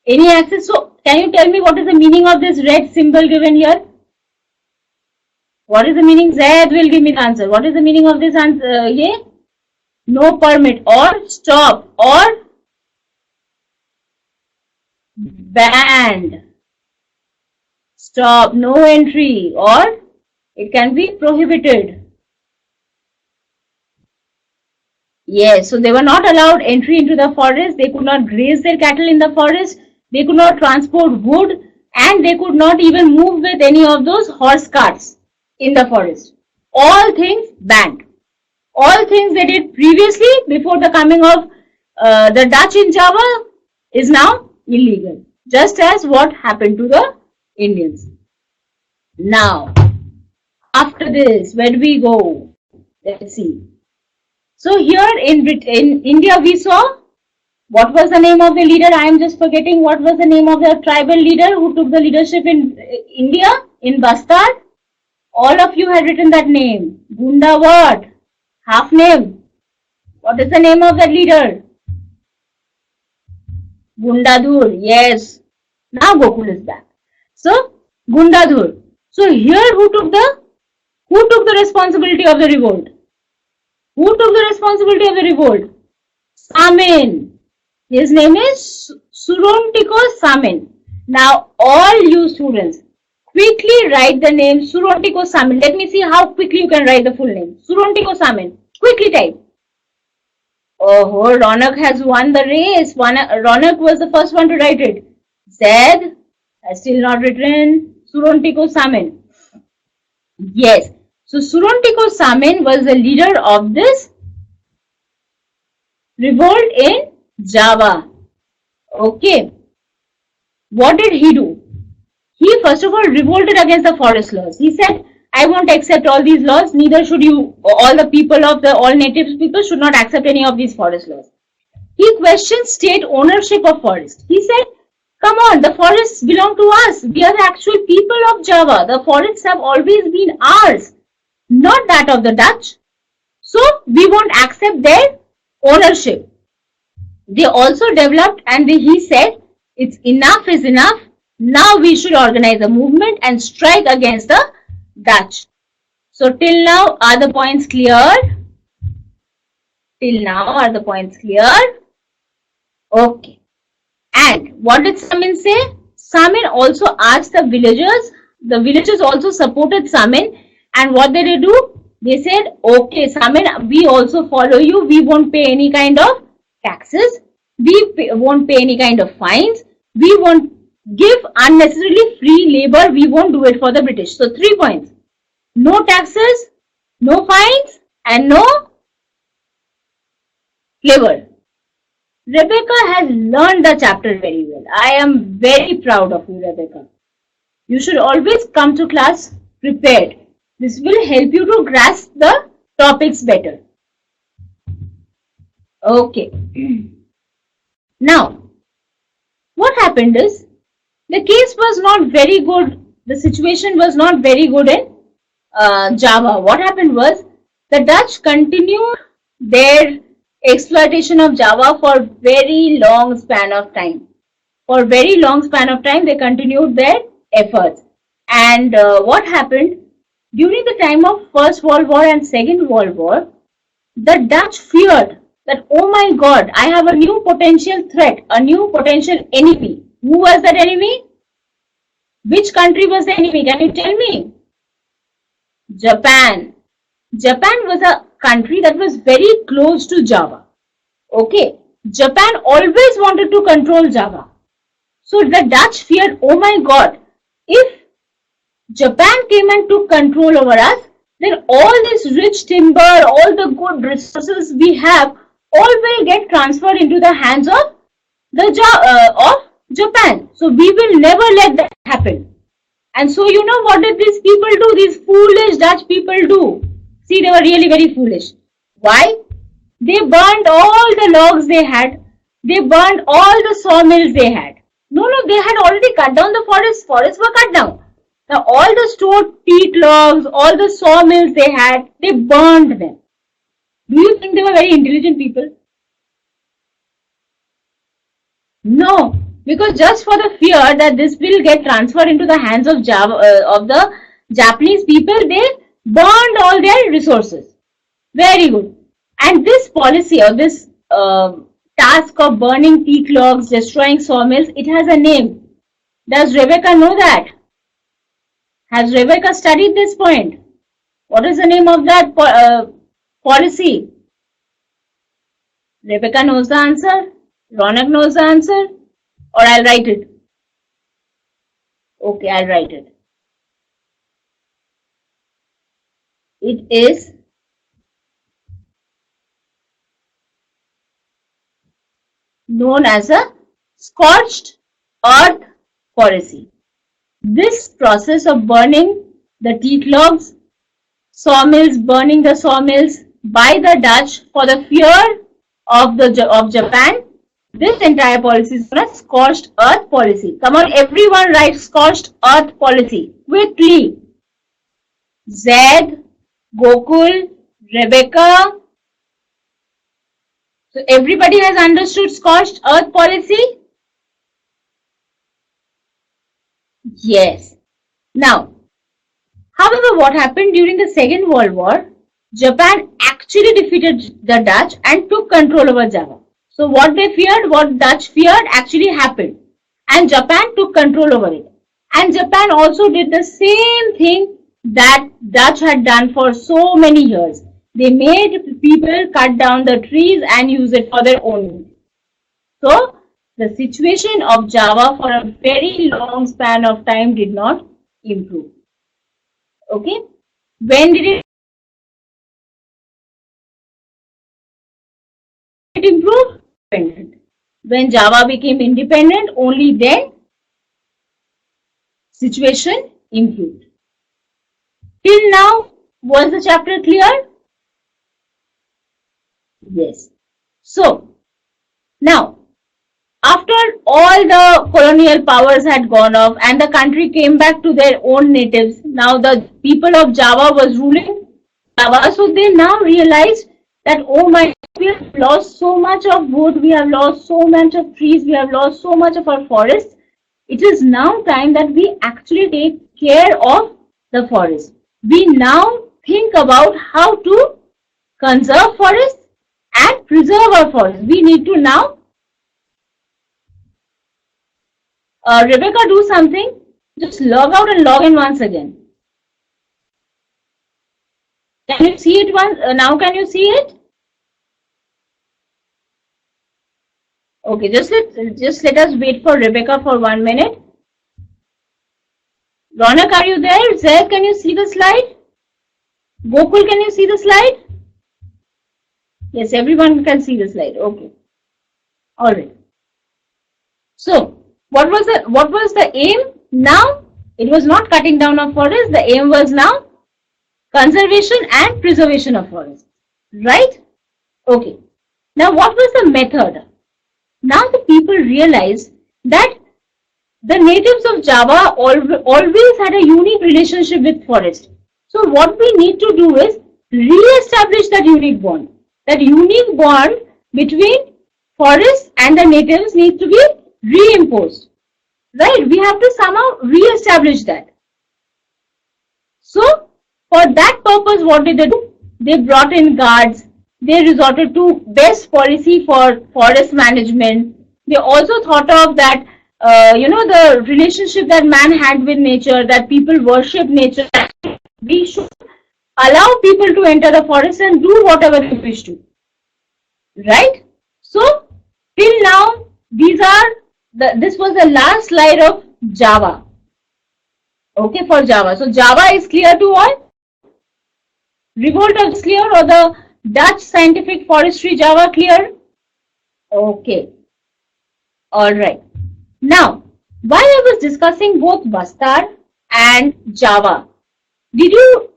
any access. So, can you tell me what is the meaning of this red symbol given here? What is the meaning? Zaid will give me the answer. What is the meaning of this answer? Yeah? No permit or stop or banned. Stop, no entry, or it can be prohibited. Yes, so they were not allowed entry into the forest. They could not graze their cattle in the forest. They could not transport wood, and they could not even move with any of those horse carts in the forest. All things banned. All things they did previously before the coming of the Dutch in Java is now illegal. Just as what happened to the Indians. Now, after this, where do we go? Let's see. So here in India we saw, what was the name of the leader? I am just forgetting what was the name of the tribal leader who took the leadership in India, in Bastar. All of you had written that name. Gunda what? Half name. What is the name of that leader? Gundadur. Yes. Now Gokul is back. So Gundadur. So here who took the responsibility of the revolt? Who took the responsibility of the revolt? Samin. His name is Surontiko Samin. Now all you students, quickly write the name Surontiko Samin. Let me see how quickly you can write the full name. Surontiko Samin. Quickly type. Oh, Ronak has won the race. Ronak was the first one to write it. Zaid has still not written Surontiko Samin. Yes. So Surontiko Samin was the leader of this revolt in Java. Okay. What did he do? He first of all revolted against the forest laws. He said, I won't accept all these laws, neither should you, all the people of all native people should not accept any of these forest laws. He questioned state ownership of forest. He said, come on, the forests belong to us. We are the actual people of Java. The forests have always been ours, not that of the Dutch. So we won't accept their ownership. They also developed, and he said, it's enough is enough. Now we should organize a movement and strike against the Dutch. So till now, are the points clear? Till now, are the points clear? Okay. And what did Samin say? Samin also asked the villagers. The villagers also supported Samin. And what did they do? They said, okay, Samin, we also follow you. We won't pay any kind of taxes. We won't pay any kind of fines. We won't give unnecessarily free labor. We won't do it for the British. So 3 points. No taxes, no fines, and no labor. Rebecca has learned the chapter very well. I am very proud of you, Rebecca. You should always come to class prepared. This will help you to grasp the topics better. Okay. Now, what happened is, the case was not very good. The situation was not very good in Java. What happened was, the Dutch continued their exploitation of Java for very long span of time. For very long span of time, they continued their efforts. And what happened? During the time of First World War and Second World War, the Dutch feared that, oh my God, I have a new potential threat, a new potential enemy. Who was that enemy? Which country was the enemy? Can you tell me? Japan. Japan was a country that was very close to Java. Okay. Japan always wanted to control Java. So the Dutch feared, oh my God, if Japan came and took control over us, then all this rich timber, all the good resources we have, all will get transferred into the hands of Japan. So we will never let that happen. And so you know what did these people do? These foolish Dutch people do. See, they were really very foolish. Why? They burned all the logs they had. They burned all the sawmills they had. No, they had already cut down the forests. Forests were cut down. Now all the stored peat logs, all the sawmills they had, they burned them. Do you think they were very intelligent people? No, because just for the fear that this will get transferred into the hands of the Japanese people, they burned all their resources. Very good. And this policy or this task of burning teak logs, destroying sawmills, it has a name. Does Rebecca know that? Has Rebecca studied this point? What is the name of that policy? Rebecca knows the answer. Ronak knows the answer. Or I'll write it. Okay, I'll write it. It is known as a scorched earth policy. This process of burning the teak logs, sawmills, burning the sawmills by the Dutch for the fear of Japan, this entire policy is known as scorched earth policy. Come on, everyone write scorched earth policy quickly. Zed, Gokul, Rebecca. So everybody has understood scorched earth policy? Yes. Now, however, what happened during the Second World War? Japan actually defeated the Dutch and took control over Java. So what they feared, what Dutch feared actually happened. And Japan took control over it. And Japan also did the same thing that Dutch had done for so many years. They made people cut down the trees and use it for their own use. So the situation of Java for a very long span of time did not improve. Okay. When did it improve? When Java became independent, only then situation improved. Till now, was the chapter clear? Yes. So, now, after all the colonial powers had gone off and the country came back to their own natives, now the people of Java was ruling Java, so they now realized that, oh my, we have lost so much of wood, we have lost so much of trees, we have lost so much of our forests. It is now time that we actually take care of the forest. We now think about how to conserve forests and preserve our forests. We need to now, Rebecca, do something. Just log out and log in once again. Can you see it once? Now can you see it? Okay, just let us wait for Rebecca for 1 minute. Ronak, are you there? Zaid, can you see the slide? Gokul, can you see the slide? Yes, everyone can see the slide. Okay. All right. So, what was the aim? Now, it was not cutting down of forests. The aim was now conservation and preservation of forests. Right? Okay. Now, what was the method? Now the people realized that the natives of Java always had a unique relationship with forest. So what we need to do is re-establish that unique bond. That unique bond between forest and the natives needs to be reimposed. Right? We have to somehow re-establish that. So for that purpose, what did they do? They brought in guards. They resorted to best policy for forest management. They also thought of that, the relationship that man had with nature, that people worship nature. We should allow people to enter the forest and do whatever they wish to. Right? So, till now, this was the last slide of Java. Okay, for Java. So, Java is clear to all? Revolt is clear, or the Dutch scientific forestry Java clear? Okay. Alright. Now, while I was discussing both Bastar and Java, did you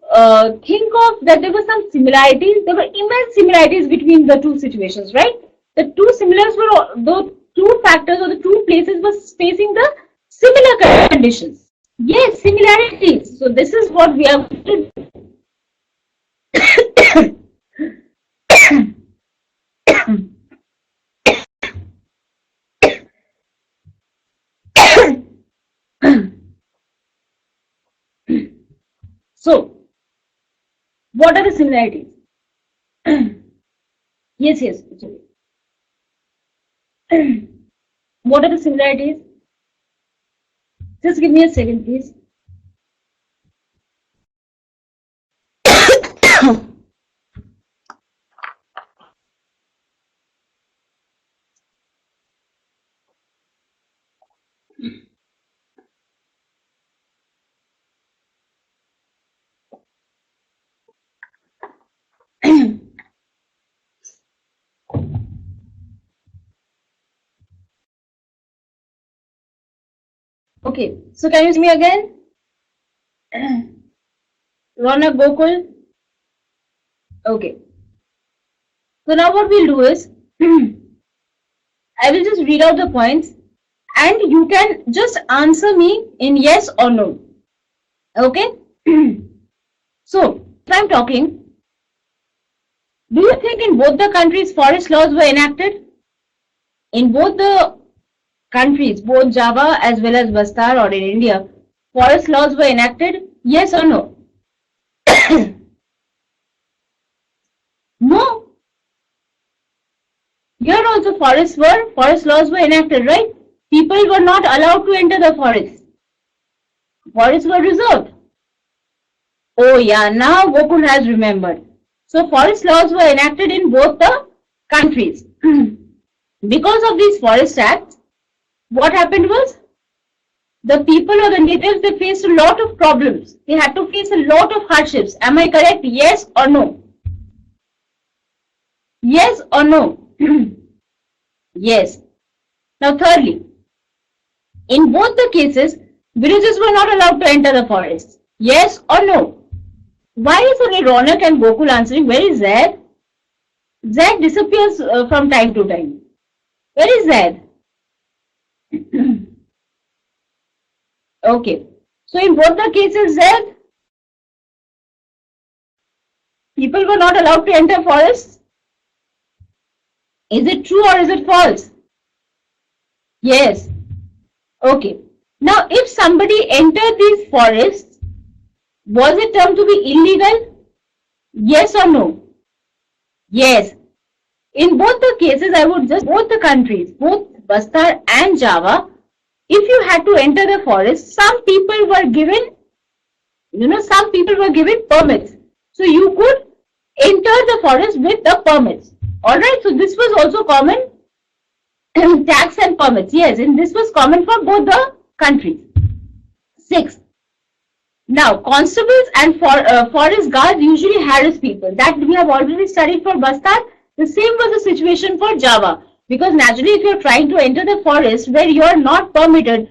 think of that there were some similarities? There were immense similarities between the two situations, right? The two similars were, the two factors or the two places were facing the similar conditions. Yes, similarities. So this is what we are going to do. So, what are the similarities? Yes. What are the similarities? Just give me a second, please. Okay, so can you see me again? Ronak, Gokul? Okay. So now what we'll do is, I will just read out the points and you can just answer me in yes or no. Okay? So, if I'm talking, do you think in both the countries forest laws were enacted? In both the countries, both Java as well as Bastar or in India, forest laws were enacted? Yes or no? No. Here also forest laws were enacted, right? People were not allowed to enter the forest. Forests were reserved. Oh yeah, now Gokul has remembered. So forest laws were enacted in both the countries. Because of these forest acts, what happened was, the people or the natives, they faced a lot of problems. They had to face a lot of hardships. Am I correct? Yes or no? Yes or no? Yes. Now thirdly, in both the cases, villagers were not allowed to enter the forest. Yes or no? Why is only Ronak and Gokul answering? Where is Zaid? Zaid disappears from time to time. Where is Zaid? Okay. So in both the cases, Zaid, people were not allowed to enter forests. Is it true or is it false? Yes. Okay. Now, if somebody entered these forests, was it termed to be illegal? Yes or no? Yes. In both the cases, I would just, both the countries, both Bastar and Java, if you had to enter the forest, some people were given, some people were given permits. So you could enter the forest with the permits. Alright, so this was also common, tax and permits. Yes, and this was common for both the countries. 6. Now, constables and forest guards usually harass people. That we have already studied for Bastar. The same was the situation for Java. Because naturally, if you're trying to enter the forest where you're not permitted,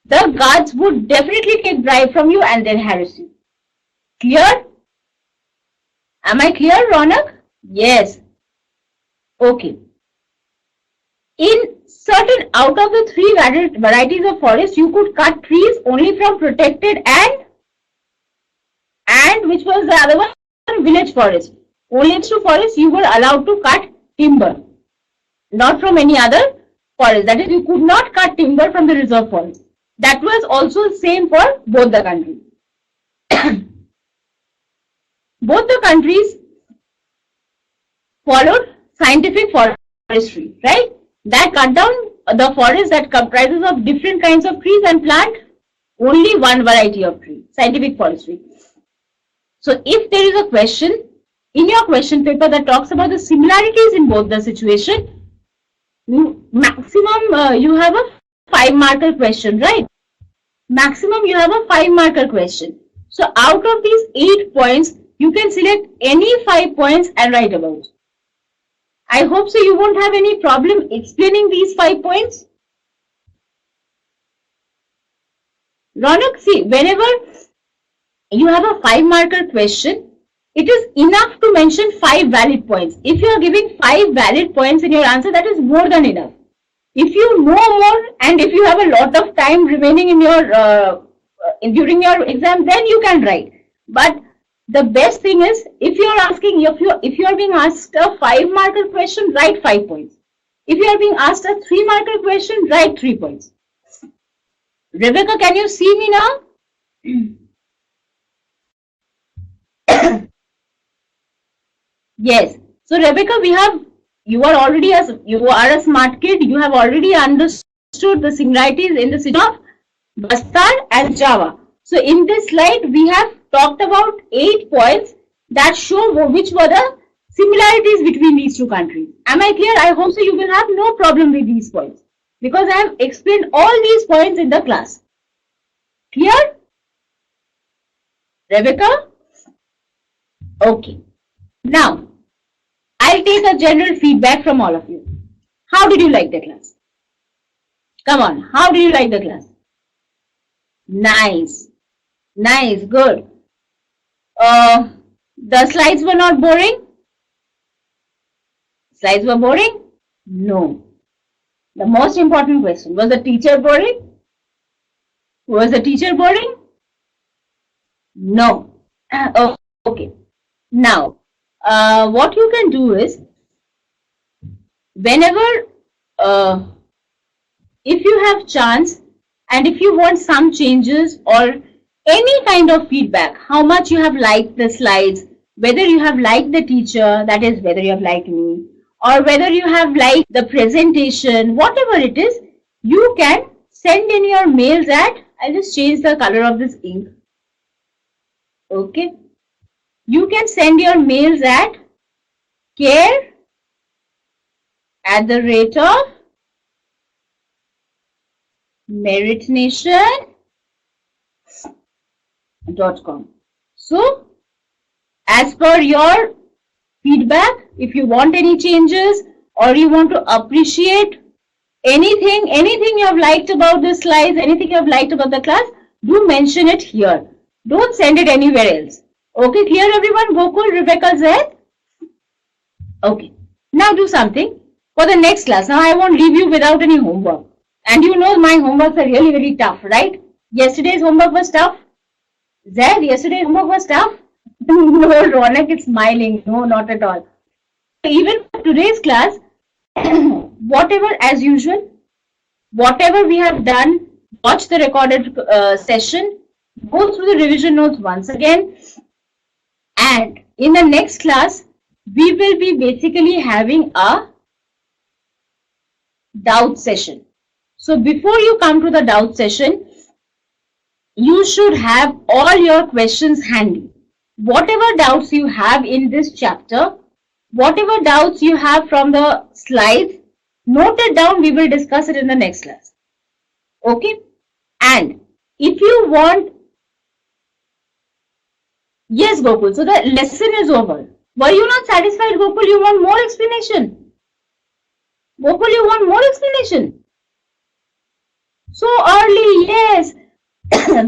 the guards would definitely take bribe from you and then harass you. Clear? Am I clear, Ronak? Yes. Okay. In certain, out of the 3 varieties of forest, you could cut trees only from protected and which was the other one? Village forest. Only through forest you were allowed to cut timber. Not from any other forest. That is, you could not cut timber from the reserve forest. That was also same for both the countries. Both the countries followed scientific forestry, right? That cut down the forest that comprises of different kinds of trees and plant only one variety of tree, scientific forestry. So if there is a question in your question paper that talks about the similarities in both the situation, maximum you have a 5-marker question, right? Maximum you have a 5-marker question. So out of these 8 points, you can select any 5 points and write about. I hope so you won't have any problem explaining these 5 points. Ronak, see, whenever you have a 5-marker question, it is enough to mention 5 valid points. If you are giving 5 valid points in your answer, that is more than enough. If you know more and if you have a lot of time remaining in your during your exam, then you can write. But the best thing is, if you are asking, if you are being asked a 5-marker question, write 5 points. If you are being asked a 3-marker question, write 3 points. Rebecca, can you see me now? Yes. So Rebecca, you are a smart kid. You have already understood the similarities in the system of Bastar and Java. So in this slide, we have talked about 8 points that show which were the similarities between these 2 countries. Am I clear? I hope so you will have no problem with these points because I have explained all these points in the class. Clear? Rebecca? Okay. Now, I'll take a general feedback from all of you. How did you like the class? Come on, how did you like the class? Nice. Nice, good. The slides were not boring? Slides were boring? No. The most important question, was the teacher boring? Was the teacher boring? No. Okay. Now, what you can do is, whenever, if you have chance and if you want some changes or any kind of feedback, how much you have liked the slides, whether you have liked the teacher, that is whether you have liked me, or whether you have liked the presentation, whatever it is, you can send in your mails at, I'll just change the color of this ink. Okay. You can send your mails at care@meritnation.com. So, as per your feedback, if you want any changes or you want to appreciate anything you have liked about the slides, anything you have liked about the class, do mention it here. Don't send it anywhere else. Okay, clear everyone? Gokul, Rebecca, Zaid? Okay. Now do something for the next class. Now I won't leave you without any homework. And you know my homeworks are really very tough, right? Yesterday's homework was tough. Zaid, yesterday's homework was tough? No, Ronak is smiling. No, not at all. Even for today's class, Whatever, as usual, whatever we have done, watch the recorded session, go through the revision notes once again, and in the next class, we will be basically having a doubt session. So before you come to the doubt session, you should have all your questions handy. Whatever doubts you have in this chapter, whatever doubts you have from the slides, note it down. We will discuss it in the next class. Okay? And if you want, yes, Gokul, so the lesson is over. Were you not satisfied, Gokul? You want more explanation? Gokul, you want more explanation? So early, yes.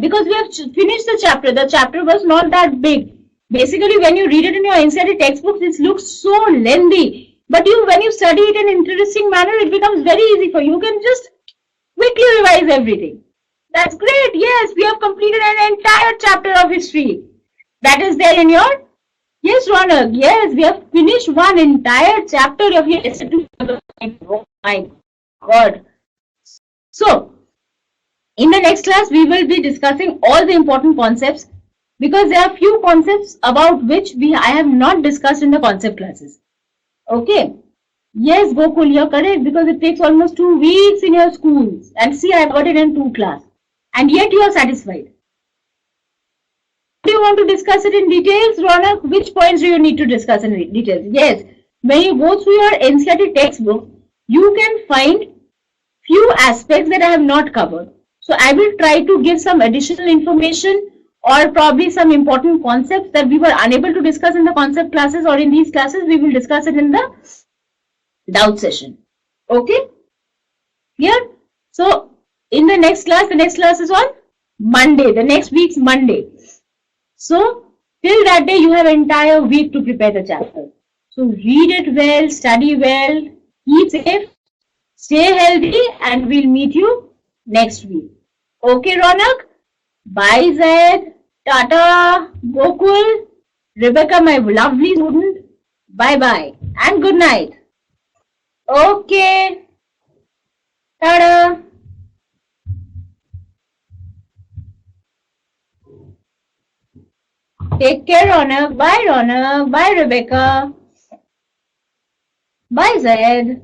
Because we have finished the chapter. The chapter was not that big. Basically, when you read it in your NCERT textbooks, it looks so lengthy. But when you study it in an interesting manner, it becomes very easy for you. You can just quickly revise everything. That's great. Yes, we have completed an entire chapter of history. That is there in your... Yes, Ronak. Yes, we have finished one entire chapter of history. Oh my God. So, in the next class, we will be discussing all the important concepts, because there are few concepts about which I have not discussed in the concept classes. Okay. Yes, Gokul, you're correct, because it takes almost 2 weeks in your schools. And see, I've got it in 2 classes. And yet you are satisfied. Do you want to discuss it in details, Ronak? Which points do you need to discuss in details? Yes. When you go through your NCERT textbook, you can find few aspects that I have not covered. So I will try to give some additional information or probably some important concepts that we were unable to discuss in the concept classes, or in these classes we will discuss it in the doubt session. Okay? Here. So in the next class is on Monday, the next week's Monday. So till that day you have entire week to prepare the chapter. So read it well, study well, keep safe, stay healthy, and we'll meet you next week. Okay, Ronak? Bye, Zaid. Tata, Gokul, Rebecca, my lovely student. Bye-bye and good night. Okay. Tata. Take care, Ronak. Bye, Ronak. Bye, Rebecca. Bye, Zaid.